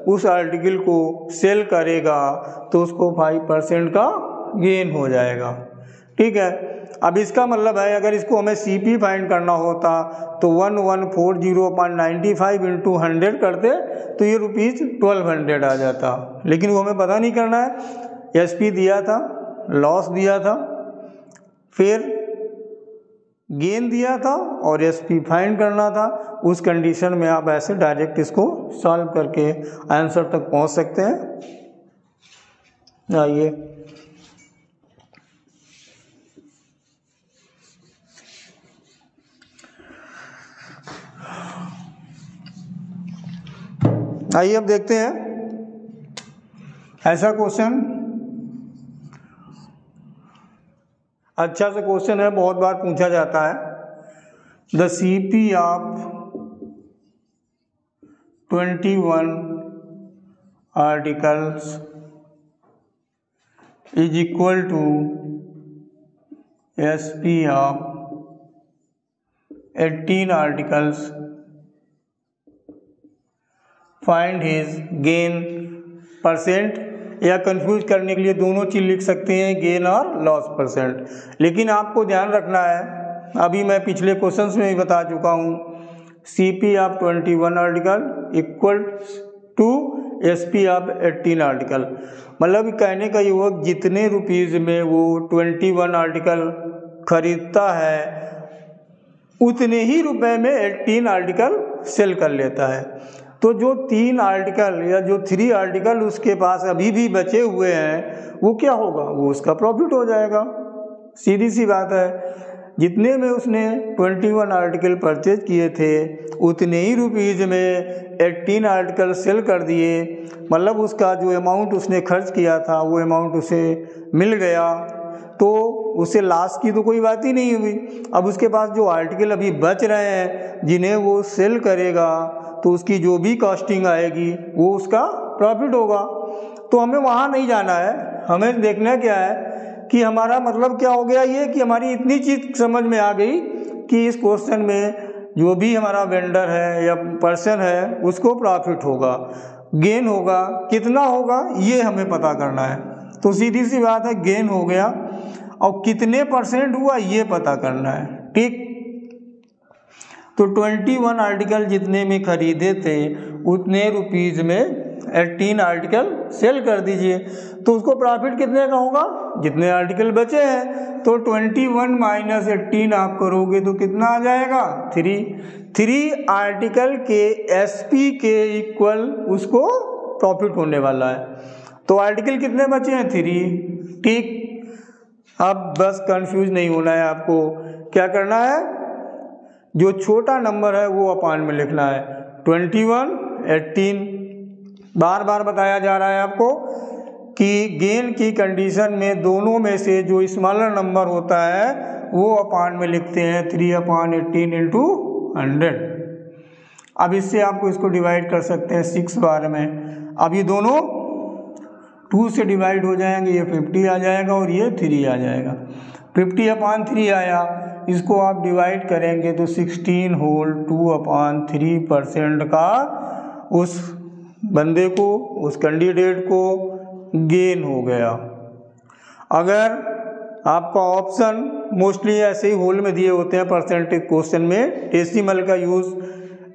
उस आर्टिकल को सेल करेगा तो उसको 5% का गेन हो जाएगा। ठीक है, अब इसका मतलब है अगर इसको हमें CP फाइंड करना होता तो 1140/95 इंटू 100 करते तो ये रुपीज़ 1200 आ जाता, लेकिन वो हमें पता नहीं करना है। SP दिया था, लॉस दिया था, फिर गेन दिया था और SP फाइंड करना था। उस कंडीशन में आप ऐसे डायरेक्ट इसको सॉल्व करके आंसर तक पहुंच सकते हैं। आइए, अब देखते हैं ऐसा क्वेश्चन, अच्छा सा क्वेश्चन है, बहुत बार पूछा जाता है। The CP of 21 articles is equal to SP of 18 articles, find his gain percent, या कंफ्यूज करने के लिए दोनों चीज़ लिख सकते हैं, गेन और लॉस परसेंट। लेकिन आपको ध्यान रखना है, अभी मैं पिछले क्वेश्चंस में भी बता चुका हूँ, CP of 21 article equal to SP of 18 article. मतलब कहने का युवक जितने रुपीज़ में वो 21 आर्टिकल खरीदता है उतने ही रुपए में 18 आर्टिकल सेल कर लेता है। तो जो 3 आर्टिकल या जो 3 आर्टिकल उसके पास अभी भी बचे हुए हैं वो क्या होगा, वो उसका प्रॉफिट हो जाएगा। सीधी सी बात है, जितने में उसने 21 आर्टिकल परचेज किए थे उतने ही रुपीज़ में 18 आर्टिकल सेल कर दिए, मतलब उसका जो अमाउंट उसने खर्च किया था वो अमाउंट उसे मिल गया, तो उसे लॉस की तो कोई बात ही नहीं हुई। अब उसके पास जो आर्टिकल अभी बच रहे हैं जिन्हें वो सेल करेगा तो उसकी जो भी कॉस्टिंग आएगी वो उसका प्रॉफिट होगा। तो हमें वहाँ नहीं जाना है, हमें देखना क्या है कि हमारा मतलब क्या हो गया, ये कि हमारी इतनी चीज़ समझ में आ गई कि इस क्वेश्चन में जो भी हमारा वेंडर है या पर्सन है उसको प्रॉफिट होगा। गेन होगा, कितना होगा ये हमें पता करना है। तो सीधी सी बात है, गेन हो गया और कितने परसेंट हुआ ये पता करना है। ठीक, तो 21 आर्टिकल जितने में खरीदे थे उतने रुपीज़ में 18 आर्टिकल सेल कर दीजिए, तो उसको प्रॉफिट कितने का होगा, जितने आर्टिकल बचे हैं। तो 21 माइनस 18 आप करोगे तो कितना आ जाएगा, 3 आर्टिकल के एसपी के इक्वल उसको प्रॉफिट होने वाला है। तो आर्टिकल कितने बचे हैं, 3। ठीक, अब बस कंफ्यूज नहीं होना है आपको, क्या करना है, जो छोटा नंबर है वो अपान में लिखना है। 21 18 बार बार बताया जा रहा है आपको कि गेन की कंडीशन में दोनों में से जो स्मॉलर नंबर होता है वो अपान में लिखते हैं 3/18 इंटू 100। अब इससे आपको इसको डिवाइड कर सकते हैं 6 बार में। अब ये दोनों 2 से डिवाइड हो जाएंगे, ये 50 आ जाएगा और ये 3 आ जाएगा। 50/3 आया, इसको आप डिवाइड करेंगे तो 16 होल 2/3% का उस बंदे को, उस कैंडिडेट को गेन हो गया। अगर आपका ऑप्शन मोस्टली ऐसे ही होल में दिए होते हैं, परसेंटेज क्वेश्चन में डेसिमल का यूज़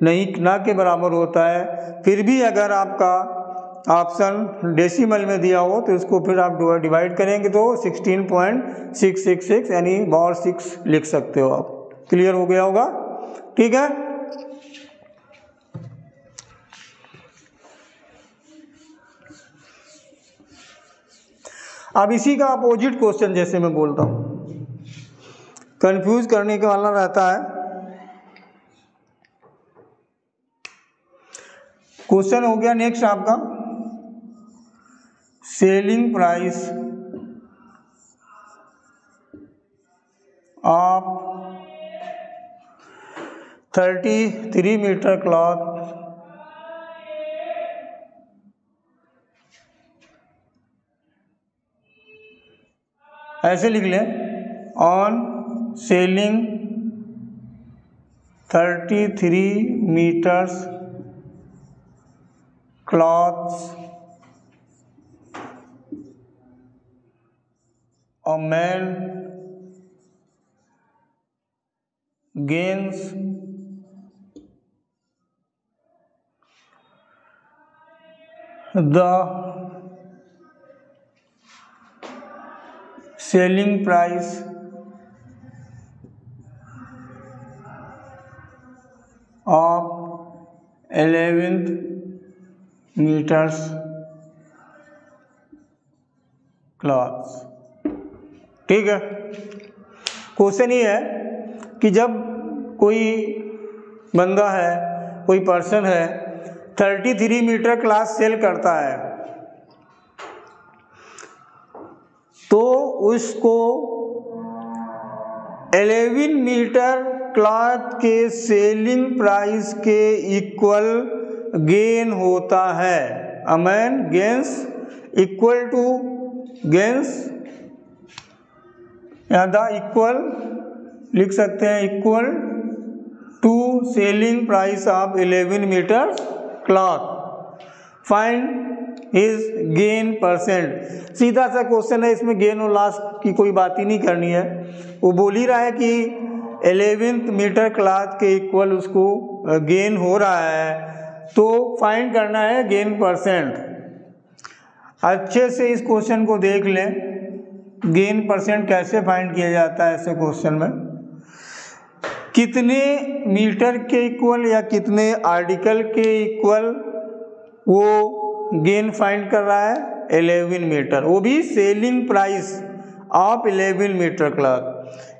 नहीं ना के बराबर होता है, फिर भी अगर आपका ऑप्शन डेसिमल में दिया हो तो इसको फिर आप डिवाइड करेंगे तो 16.666 यानी बार 6 लिख सकते हो आप। क्लियर हो गया होगा, ठीक है। अब इसी का अपोजिट क्वेश्चन जैसे मैं बोलता हूँ, कंफ्यूज करने के वाला रहता है। क्वेश्चन हो गया नेक्स्ट आपका, selling price of 33 meter cloth ऐसे लिख लें, on selling 33 meters cloths a man gains the selling price of 11th meters cloths. ठीक है, क्वेश्चन ये है कि जब कोई बंदा है, कोई पर्सन है 33 मीटर क्लॉथ सेल करता है तो उसको 11 मीटर क्लॉथ के सेलिंग प्राइस के इक्वल गेन होता है। A man gains equal to gains, यहाँ द इक्वल लिख सकते हैं, equal to selling price of 11 meter cloth, find his gain percent. सीधा सा क्वेश्चन है, इसमें गेन और लॉस की कोई बात ही नहीं करनी है। वो बोल ही रहा है कि 11 मीटर क्लॉथ के इक्वल उसको गेन हो रहा है, तो फाइंड करना है गेन परसेंट। अच्छे से इस क्वेश्चन को देख लें, गेन परसेंट कैसे फाइंड किया जाता है ऐसे क्वेश्चन में। कितने मीटर के इक्वल या कितने आर्टिकल के इक्वल वो गेन फाइंड कर रहा है, 11 मीटर, वो भी selling price of 11 meter cloth,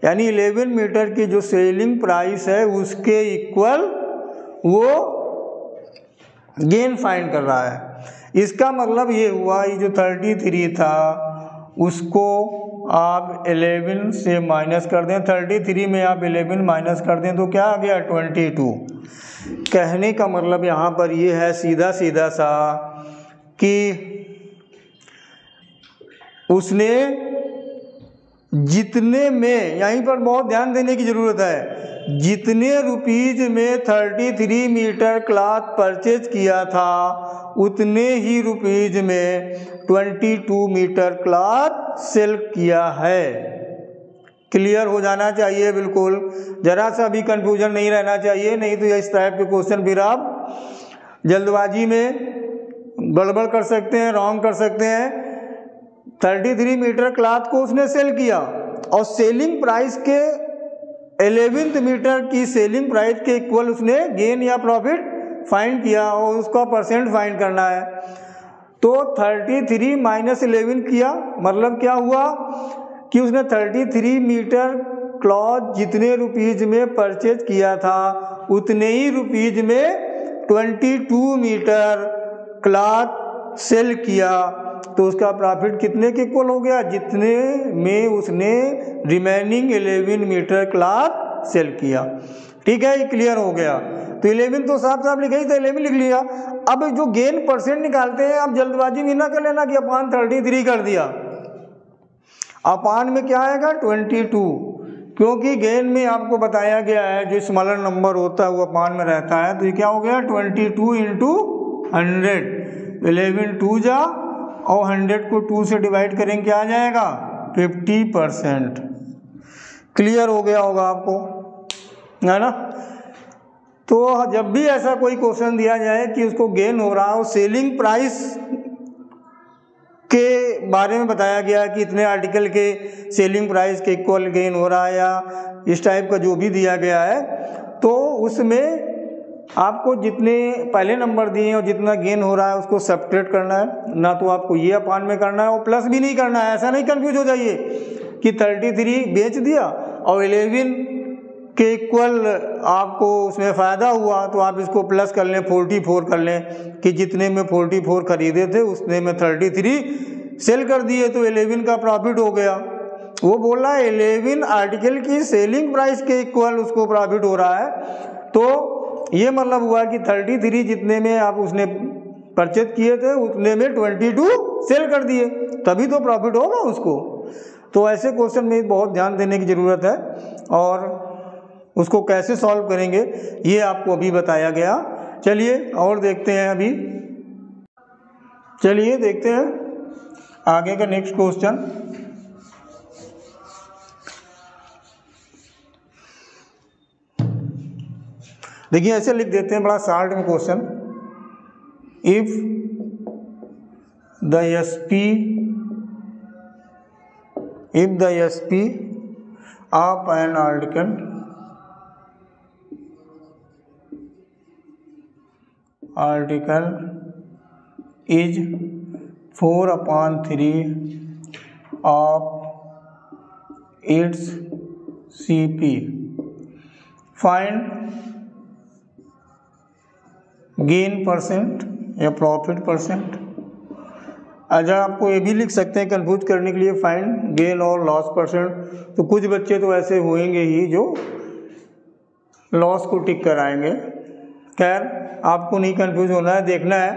यानी 11 मीटर की जो सेलिंग प्राइस है उसके इक्वल वो गेन फाइंड कर रहा है। इसका मतलब ये हुआ, ये जो 33 था उसको आप 11 से माइनस कर दें, 33 में आप 11 माइनस कर दें तो क्या आ गया, 22। कहने का मतलब यहाँ पर ये है सीधा सीधा सा कि उसने जितने में, यहीं पर बहुत ध्यान देने की ज़रूरत है, जितने रुपीज में 33 मीटर क्लॉथ परचेज किया था उतने ही रुपीज में 22 मीटर क्लॉथ सेल किया है। क्लियर हो जाना चाहिए बिल्कुल, जरा सा भी कंफ्यूजन नहीं रहना चाहिए, नहीं तो इस टाइप के क्वेश्चन फिर आप जल्दबाजी में गड़बड़ कर सकते हैं, रॉन्ग कर सकते हैं। 33 मीटर क्लॉथ को उसने सेल किया और सेलिंग प्राइस के 11th मीटर की सेलिंग प्राइस के इक्वल उसने गेन या प्रॉफिट फाइंड किया और उसका परसेंट फाइंड करना है। तो 33 माइनस 11 किया, मतलब क्या हुआ कि उसने 33 मीटर क्लॉथ जितने रुपीज में परचेज किया था उतने ही रुपीज में 22 मीटर क्लॉथ सेल किया, तो उसका प्रॉफिट कितने के इक्वल हो गया, जितने में उसने रिमेनिंग 11 मीटर क्लॉथ सेल किया। ठीक है, ये क्लियर हो गया। तो 11 तो साफ साफ लिखा ही था, 11 लिख लिया। अब जो गेन परसेंट निकालते हैं, आप जल्दबाजी में ना कर लेना कि अपान 33 कर दिया, अपान में क्या आएगा 22, क्योंकि गेन में आपको बताया गया है जो स्मॉलर नंबर होता है वो अपान में रहता है। तो ये क्या हो गया 22 इंटू 100, 11 2 जा और 100 को 2 से डिवाइड करेंगे क्या आ जाएगा 50%। क्लियर हो गया होगा आपको, है ना। तो जब भी ऐसा कोई क्वेश्चन दिया जाए कि उसको गेन हो रहा हो, सेलिंग प्राइस के बारे में बताया गया कि इतने आर्टिकल के सेलिंग प्राइस के इक्वल गेन हो रहा है या इस टाइप का जो भी दिया गया है, तो उसमें आपको जितने पहले नंबर दिए और जितना गेन हो रहा है उसको सब्ट्रैक्ट करना है, ना तो आपको ये अपान में करना है और प्लस भी नहीं करना है। ऐसा नहीं कंफ्यूज हो जाइए कि 33 बेच दिया और 11 के इक्वल आपको उसमें फ़ायदा हुआ तो आप इसको प्लस कर लें 44 कर लें कि जितने में 44 खरीदे थे उसने में 33 सेल कर दिए तो 11 का प्रॉफिट हो गया। वो बोल रहा है 11 आर्टिकल की सेलिंग प्राइस के इक्वल उसको प्रॉफिट हो रहा है, तो ये मतलब हुआ कि 33 जितने में आप उसने परचेज किए थे उतने में 22 सेल कर दिए, तभी तो प्रॉफिट होगा उसको। तो ऐसे क्वेश्चन में बहुत ध्यान देने की ज़रूरत है और उसको कैसे सॉल्व करेंगे ये आपको अभी बताया गया। चलिए और देखते हैं, अभी चलिए देखते हैं आगे का नेक्स्ट क्वेश्चन। देखिए ऐसे लिख देते हैं, बड़ा शॉर्ट में question. If the SP of an article is 4/3 of its CP, find gain percent या प्रॉफिट परसेंट। अच्छा आपको ये भी लिख सकते हैं कंफ्यूज करने के लिए, फाइंड गेन और लॉस परसेंट। तो कुछ बच्चे तो ऐसे होंगे ही जो लॉस को टिक कराएंगे। खैर आपको नहीं कंफ्यूज होना है, देखना है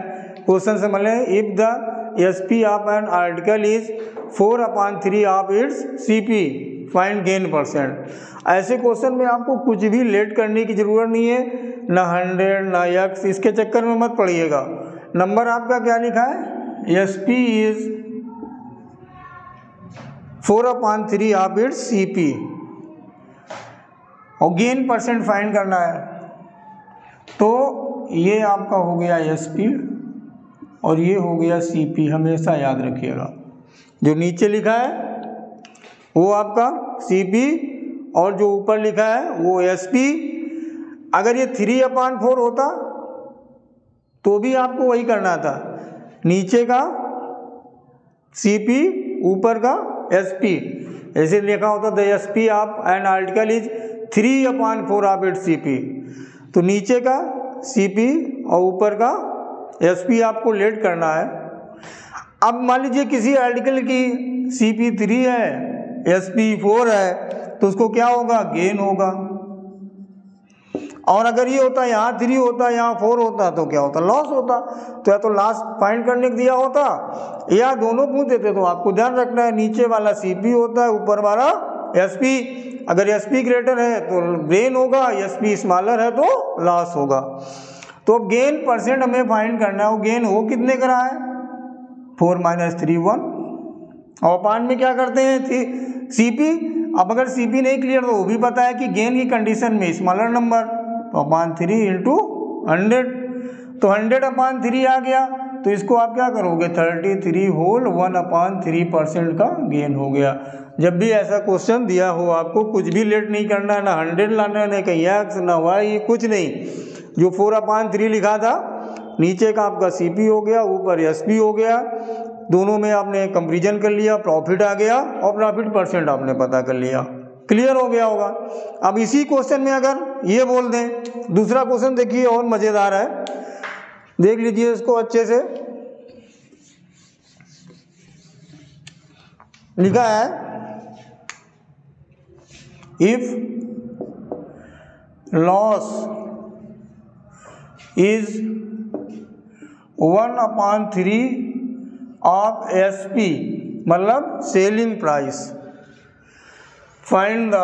क्वेश्चन समझ लें। If the SP of an article is 4/3 of its CP, find gain percent. ऐसे क्वेश्चन में आपको कुछ भी लेट करने की जरूरत नहीं है, ना 100 ना x, इसके चक्कर में मत पड़िएगा। नंबर आपका क्या लिखा है, SP is 4/3 of its CP और गेन परसेंट फाइंड करना है। तो ये आपका हो गया एसपी और ये हो गया सीपी, हमेशा याद रखिएगा। जो नीचे लिखा है वो आपका सीपी और जो ऊपर लिखा है वो एसपी। अगर ये 3/4 होता तो भी आपको वही करना था, नीचे का सीपी ऊपर का एसपी। ऐसे लिखा होता the SP of an article is 3/4 of its CP, तो नीचे का सीपी और ऊपर का एसपी आपको लेट करना है। अब मान लीजिए किसी आर्टिकल की सीपी 3 है एसपी 4 है, तो उसको क्या होगा, गेन होगा। और अगर ये होता यहाँ 3 होता, यहाँ 4 होता तो क्या होता, लॉस होता। तो या तो लॉस फाइंड करने को दिया होता या दोनों पूछ देते। तो आपको ध्यान रखना है नीचे वाला CP होता है, ऊपर वाला SP। अगर SP ग्रेटर है तो गेन होगा, SP स्मॉलर है तो लॉस होगा। तो अब गेन परसेंट हमें फाइंड करना है। वो गेन हो कितने का रहा है, 4 - 3 1। और अपान में क्या करते हैं CP। अब अगर CP नहीं क्लियर तो वो भी पता है कि गेन की कंडीशन में स्मॉलर नंबर, तो अपान 3 × 100। तो 100/3 आ गया। तो इसको आप क्या करोगे, 33 होल 1/3% का गेन हो गया। जब भी ऐसा क्वेश्चन दिया हो आपको कुछ भी लेट नहीं करना है, ना 100 लाना है, ना कहीं x ना y, कुछ नहीं। जो 4/3 लिखा था नीचे का आपका CP हो गया, ऊपर SP हो गया, दोनों में आपने कंपेरिजन कर लिया, प्रॉफिट आ गया और प्रॉफिट परसेंट आपने पता कर लिया। क्लियर हो गया होगा। अब इसी क्वेश्चन में अगर ये बोल दें, दूसरा क्वेश्चन देखिए और मजेदार है, देख लीजिए इसको अच्छे से। लिखा है if loss is 1/3 of SP, मतलब selling price, find the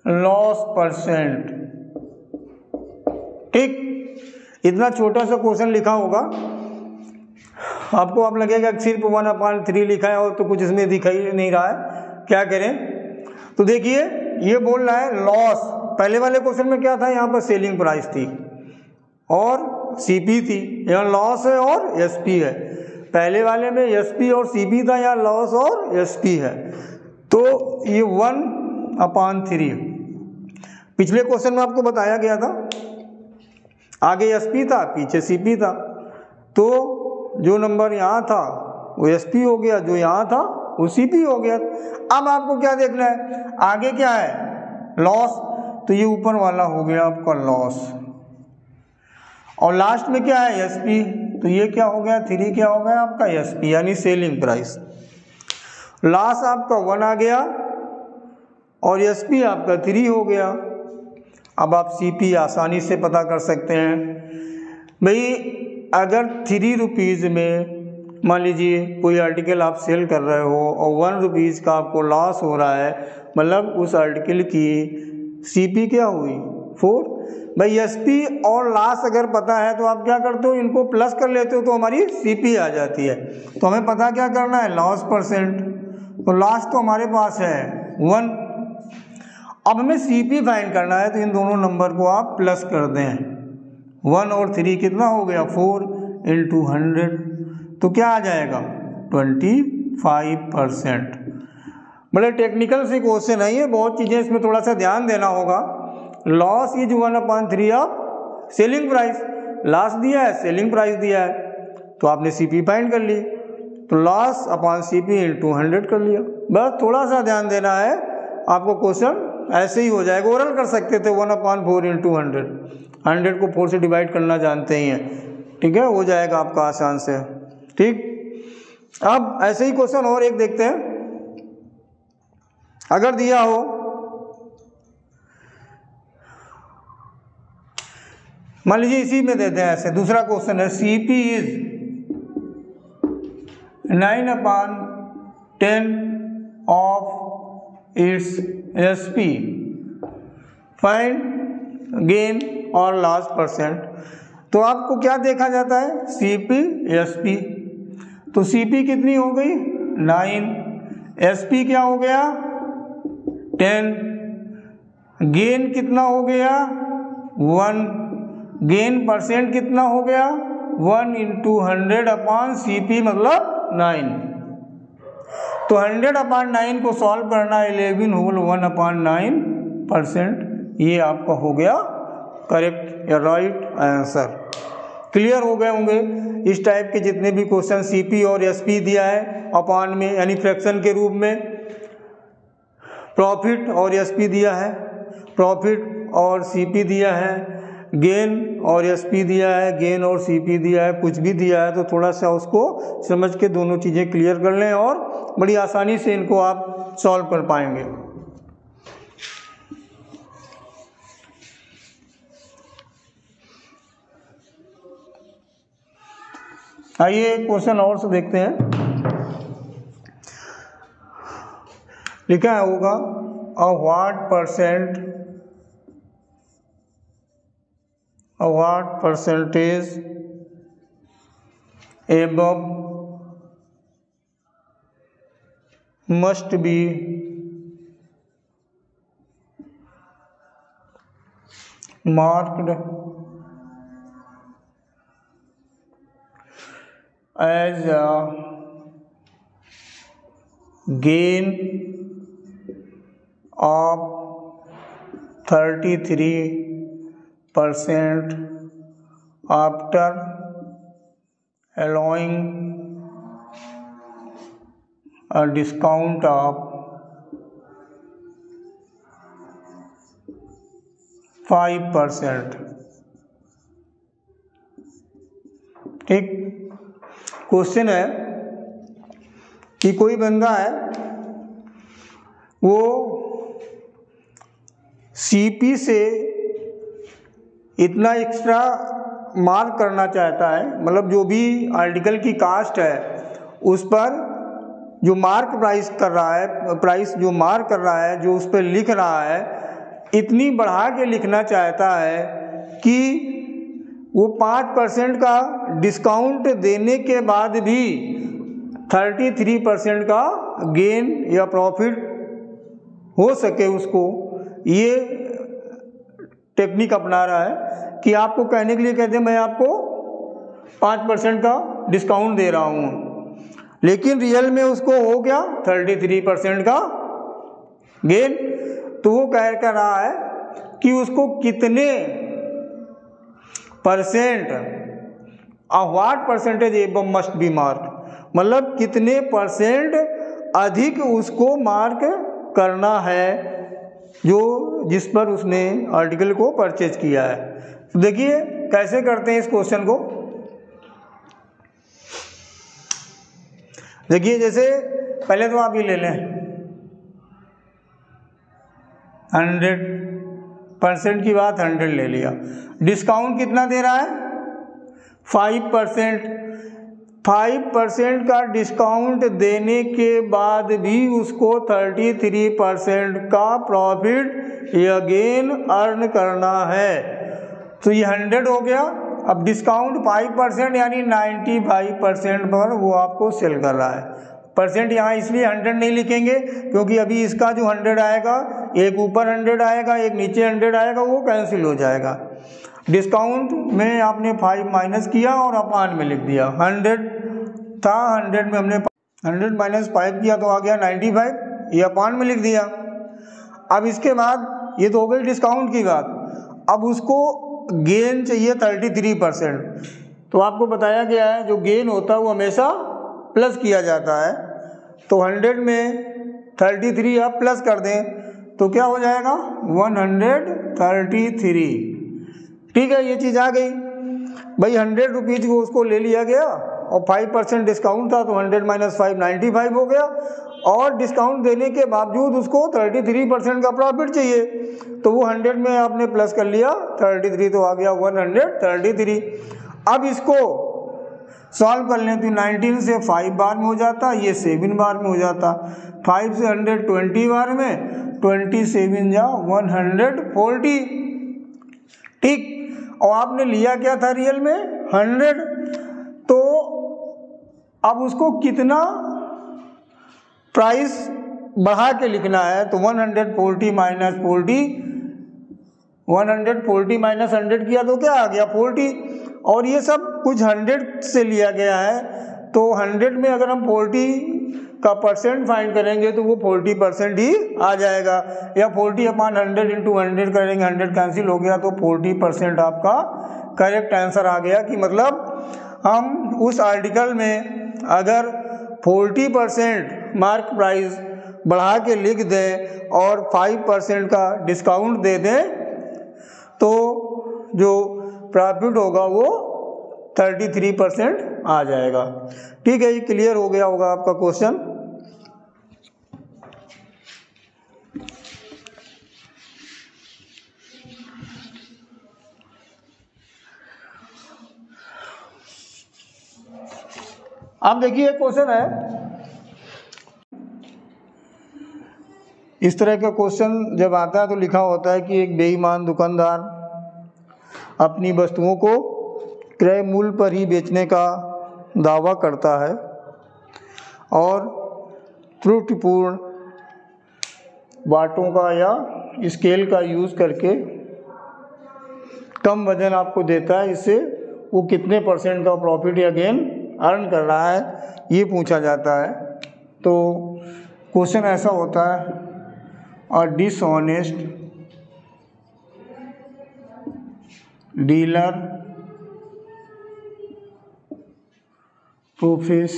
loss percent. ठीक, इतना छोटा सा क्वेश्चन लिखा होगा, आपको अब लगेगा कि सिर्फ 1/3 लिखा है और तो कुछ इसमें दिखाई नहीं रहा है, क्या करें। तो देखिए ये बोल रहा है लॉस, पहले वाले क्वेश्चन में क्या था, यहाँ पर सेलिंग प्राइस थी और CP थी, यहाँ लॉस है और SP है। पहले वाले में SP और CP था, यहाँ लॉस और SP है। तो ये 1/3, पिछले क्वेश्चन में आपको बताया गया था, आगे SP था पीछे CP था। तो जो नंबर यहाँ था वो SP हो गया, जो यहाँ था वो CP हो गया। अब आपको क्या देखना है, आगे क्या है, लॉस, तो ये ऊपर वाला हो गया आपका लॉस, और लास्ट में क्या है SP, तो ये क्या हो गया 3 क्या हो गया आपका SP, यानी सेलिंग प्राइस। लॉस आपका 1 आ गया और SP आपका 3 हो गया। अब आप CP आसानी से पता कर सकते हैं भाई, अगर 3 रुपीज़ में मान लीजिए कोई आर्टिकल आप सेल कर रहे हो और 1 रुपीज़ का आपको लॉस हो रहा है, मतलब उस आर्टिकल की CP क्या हुई 4। भाई SP और लॉस अगर पता है तो आप क्या करते हो, इनको प्लस कर लेते हो तो हमारी CP आ जाती है। तो हमें पता क्या करना है, लॉस परसेंट। तो लॉस तो हमारे पास है 1, अब हमें CP फाइंड करना है, तो इन दोनों नंबर को आप प्लस कर दें। 1 और 3 कितना हो गया 4 × 100, तो क्या आ जाएगा 25%। बड़े टेक्निकल से क्वेश्चन है ये, बहुत चीज़ें इसमें थोड़ा सा ध्यान देना होगा। Loss is 1/3 of selling price, loss दिया है सेलिंग प्राइस दिया है, तो आपने CP फाइंड कर ली, तो लॉस अपॉन CP × 100 कर लिया। बस थोड़ा सा ध्यान देना है, आपको क्वेश्चन ऐसे ही हो जाएगा। ओरल कर सकते थे 1/4 × 100, 100 को 4 से डिवाइड करना जानते ही हैं, ठीक है, हो जाएगा आपका आसान से। ठीक, अब ऐसे ही क्वेश्चन और एक देखते हैं। अगर दिया हो मान लीजिए इसी में देते हैं ऐसे, दूसरा क्वेश्चन है CP is 9/10 of its SP, find gain और लॉस परसेंट। तो आपको क्या देखा जाता है, CP SP। तो CP कितनी हो गई 9, SP क्या हो गया 10, गेन कितना हो गया 1, गेन परसेंट कितना हो गया 1 × 100/CP मतलब 9। तो 100/9 को सॉल्व करना 11 होल 1/9%, ये आपका हो गया करेक्ट या राइट आंसर। क्लियर हो गए होंगे इस टाइप के जितने भी क्वेश्चन CP और SP दिया है अपान में, यानी फ्रैक्शन के रूप में। प्रॉफिट और SP दिया है, प्रॉफिट और CP दिया है, गेन और SP दिया है, गेन और CP दिया है, कुछ भी दिया है तो थोड़ा सा उसको समझ के दोनों चीज़ें क्लियर कर लें और बड़ी आसानी से इनको आप सॉल्व कर पाएंगे। आइए क्वेश्चन और से देखते हैं। लिखा है होगा what percentage above must be marked as a gain of 33% after allowing a discount of 5%। ठीक, क्वेश्चन है कि कोई बंदा है, वो सीपी से इतना एक्स्ट्रा मार्क करना चाहता है, मतलब जो भी आर्टिकल की कास्ट है उस पर जो मार्क प्राइस कर रहा है, प्राइस जो मार्क कर रहा है, जो उस पर लिख रहा है, इतनी बढ़ा के लिखना चाहता है कि वो 5% का डिस्काउंट देने के बाद भी 33% का गेन या प्रॉफिट हो सके उसको। ये टेक्निक अपना रहा है कि आपको कहने के लिए कहते हैं मैं आपको 5% का डिस्काउंट दे रहा हूँ, लेकिन रियल में उसको हो गया 33% का गेन। तो वो कह रहा है कि उसको कितने percent what percentage above must be mark, मतलब कितने परसेंट अधिक उसको मार्क करना है जो जिस पर उसने आर्टिकल को परचेज किया है। तो देखिए कैसे करते हैं इस क्वेश्चन को। देखिए जैसे पहले तो आप ये ले लें 100% की बात, 100 ले लिया। डिस्काउंट कितना दे रहा है? 5%। 5% का डिस्काउंट देने के बाद भी उसको 33% का प्रॉफिट या गेन अर्न करना है। तो ये 100 हो गया। अब डिस्काउंट 5% यानी 95% पर वो आपको सेल कर रहा है। परसेंट यहाँ इसलिए 100 नहीं लिखेंगे क्योंकि अभी इसका जो 100 आएगा, एक ऊपर 100 आएगा, एक नीचे 100 आएगा, वो कैंसिल हो जाएगा। डिस्काउंट में आपने 5 माइनस किया और अपान में लिख दिया। 100 था, 100 में हमने 100 माइनस 5 किया तो आ गया 95, ये अपान में लिख दिया। अब इसके बाद ये तो हो गई डिस्काउंट की बात। अब उसको गेन चाहिए 33%। तो आपको बताया गया है जो गेन होता है वो हमेशा प्लस किया जाता है। तो 100 में 33 आप प्लस कर दें तो क्या हो जाएगा 133। ठीक है, ये चीज़ आ गई भाई। 100 रुपीज़ को उसको ले लिया गया और 5% डिस्काउंट था तो 100 माइनस 5 95 हो गया, और डिस्काउंट देने के बावजूद उसको 33% का प्रॉफिट चाहिए तो वो 100 में आपने प्लस कर लिया 33 तो आ गया 133। अब इसको सॉल्व कर लें तो 19 से 5 बार में हो जाता, ये 7 बार में हो जाता। 5 से 100 20 बार में, 27 जा 140। ठीक, और आपने लिया क्या था रियल में 100। तो अब उसको कितना प्राइस बढ़ा के लिखना है तो 140 माइनस 40, 140 माइनस 100 किया तो क्या आ गया 40, और ये सब कुछ 100 से लिया गया है। तो 100 में अगर हम 40 का परसेंट फाइंड करेंगे तो वो 40% ही आ जाएगा, या 40 अपान 100 इंटू 100 करेंगे, 100 कैंसिल हो गया तो 40% आपका करेक्ट आंसर आ गया। कि मतलब हम उस आर्टिकल में अगर 40% मार्क प्राइस बढ़ा के लिख दें और 5% का डिस्काउंट दे दें तो जो प्रॉफिट होगा वो 33% आ जाएगा। ठीक है, ये क्लियर हो गया होगा आपका क्वेश्चन। अब देखिए क्वेश्चन है, इस तरह का क्वेश्चन जब आता है तो लिखा होता है कि एक बेईमान दुकानदार अपनी वस्तुओं को क्रय मूल्य पर ही बेचने का दावा करता है और त्रुटिपूर्ण बाटों का या स्केल का यूज़ करके कम वजन आपको देता है। इससे वो कितने % का प्रॉफिट या गेन अर्न कर रहा है, ये पूछा जाता है। तो क्वेश्चन ऐसा होता है, a dishonest dealer profess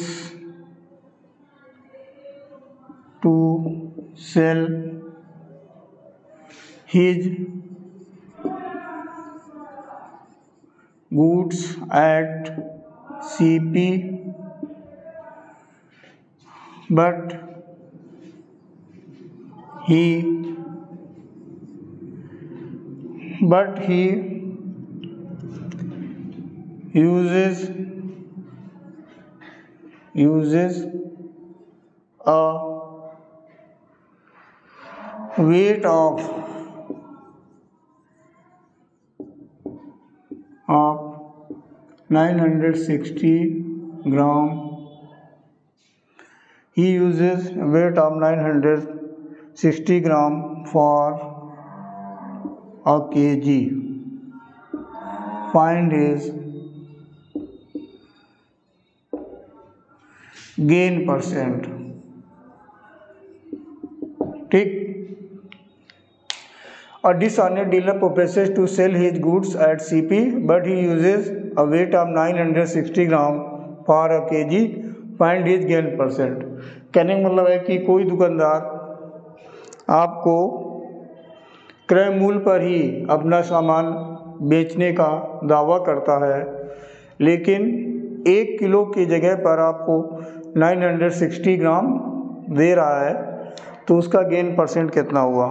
to sell his goods at CP but he uses a weight of 960 gram. He uses a weight of 960 gram for a kg. Find his gain %. ठीक। A dishonest dealer professes to sell his goods at CP, but he uses a weight of 960 gram for a kg. Find his gain %. कहने का मतलब है कि कोई दुकानदार आपको क्रय मूल्य पर ही अपना सामान बेचने का दावा करता है, लेकिन 1 किलो की जगह पर आपको 960 ग्राम दे रहा है, तो उसका गेन % कितना हुआ।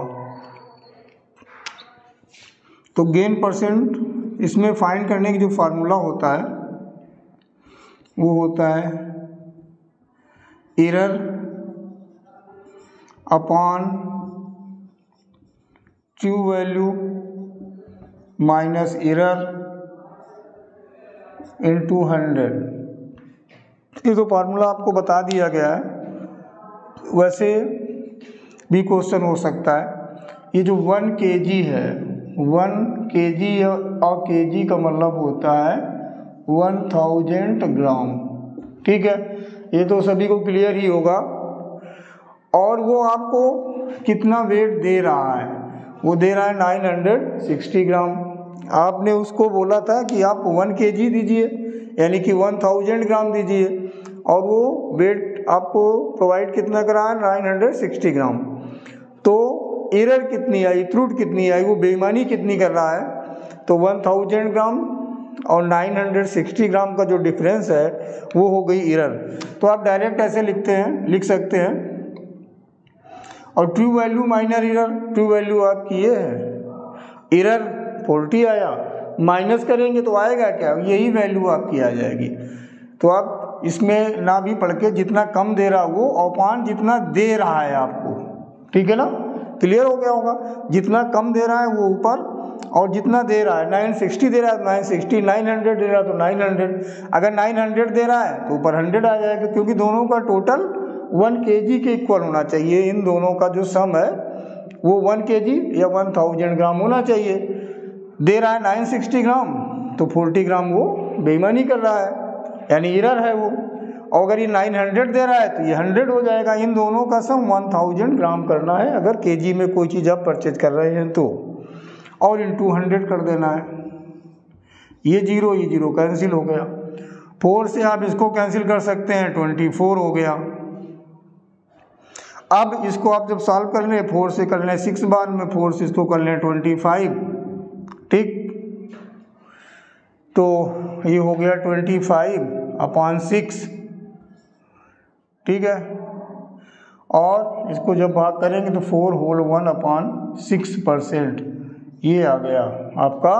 तो गेन % इसमें फाइंड करने की जो फार्मूला होता है वो होता है error upon true value minus error into 100। ये तो फार्मूला आपको बता दिया गया है। वैसे भी क्वेश्चन हो सकता है, ये जो 1 kg है, 1 kg और kg का मतलब होता है 1000 ग्राम। ठीक है, ये तो सभी को क्लियर ही होगा। और वो आपको कितना वेट दे रहा है, वो दे रहा है 960 ग्राम। आपने उसको बोला था कि आप 1 kg दीजिए, यानी कि 1000 ग्राम दीजिए, और वो वेट आपको प्रोवाइड कितना करा है 960 ग्राम। तो एरर कितनी आई, त्रुटि कितनी आई, वो बेईमानी कितनी कर रहा है, तो 1000 ग्राम और 960 ग्राम का जो डिफरेंस है वो हो गई एरर। तो आप डायरेक्ट ऐसे लिख सकते हैं, और true value minor error, true value आपकी ये है, एरर 40 आया, माइनस करेंगे तो आएगा क्या, यही वैल्यू आपकी आ जाएगी। तो आप इसमें ना भी पढ़ के जितना कम दे रहा वो अपॉन जितना दे रहा है आपको, ठीक है ना, क्लियर हो गया होगा। जितना कम दे रहा है वो ऊपर, और जितना दे रहा है 960 दे रहा है तो 960, 900 दे रहा है तो 900, अगर 900 दे रहा है तो ऊपर 100 आ जाएगा, क्योंकि दोनों का टोटल 1 kg के इक्वल होना चाहिए। इन दोनों का जो सम है वो 1 kg या 1000 ग्राम होना चाहिए। दे रहा है 960 ग्राम तो 40 ग्राम वो बेईमानी कर रहा है, यानी एरर है वो। और अगर ये 900 दे रहा है तो ये 100 हो जाएगा। इन दोनों का सम 1000 ग्राम करना है अगर केजी में कोई चीज़ आप परचेज कर रहे हैं तो, और इनटू 100 कर देना है। ये 0 कैंसिल हो गया। 4 से आप इसको कैंसिल कर सकते हैं, 24 हो गया। अब इसको आप जब सॉल्व कर लें, 4 से कर लें 6 बार में, 4 से इसको कर लें 25, ठीक, तो ये हो गया 25/6, ठीक है। और इसको जब भाग करेंगे तो 4 होल 1/6%, ये आ गया आपका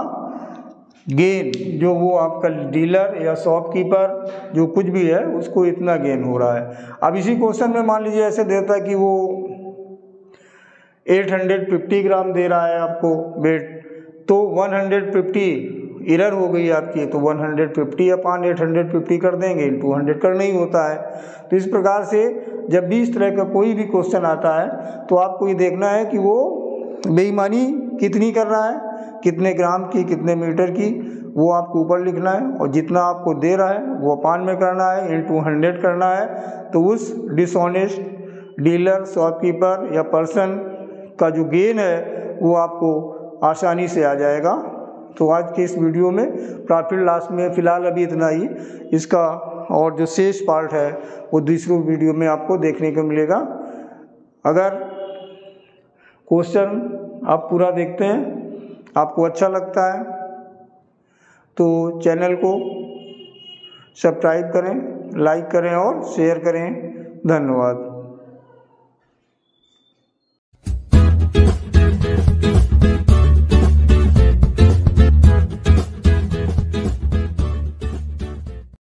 गेन जो वो आपका डीलर या शॉपकीपर जो कुछ भी है उसको इतना गेन हो रहा है। अब इसी क्वेश्चन में मान लीजिए ऐसे देता है कि वो 850 ग्राम दे रहा है आपको वेट, तो 150 एरर हो गई आपकी, तो 150 अपान 850 कर देंगे, इंटू 100 करना ही होता है। तो इस प्रकार से जब भी इस तरह का कोई भी क्वेश्चन आता है तो आपको ये देखना है कि वो बेईमानी कितनी कर रहा है, कितने ग्राम की, कितने मीटर की, वो आपको ऊपर लिखना है, और जितना आपको दे रहा है वो अपान में करना है, इंटू 100 करना है। तो उस डिसऑनेस्ट डीलर, शॉपकीपर या पर्सन का जो गेन है वो आपको आसानी से आ जाएगा। तो आज के इस वीडियो में प्रॉफिट लॉस में फ़िलहाल अभी इतना ही, इसका और जो शेष पार्ट है वो दूसरे वीडियो में आपको देखने को मिलेगा। अगर क्वेश्चन आप पूरा देखते हैं, आपको अच्छा लगता है तो चैनल को सब्सक्राइब करें, लाइक करें और शेयर करें। धन्यवाद।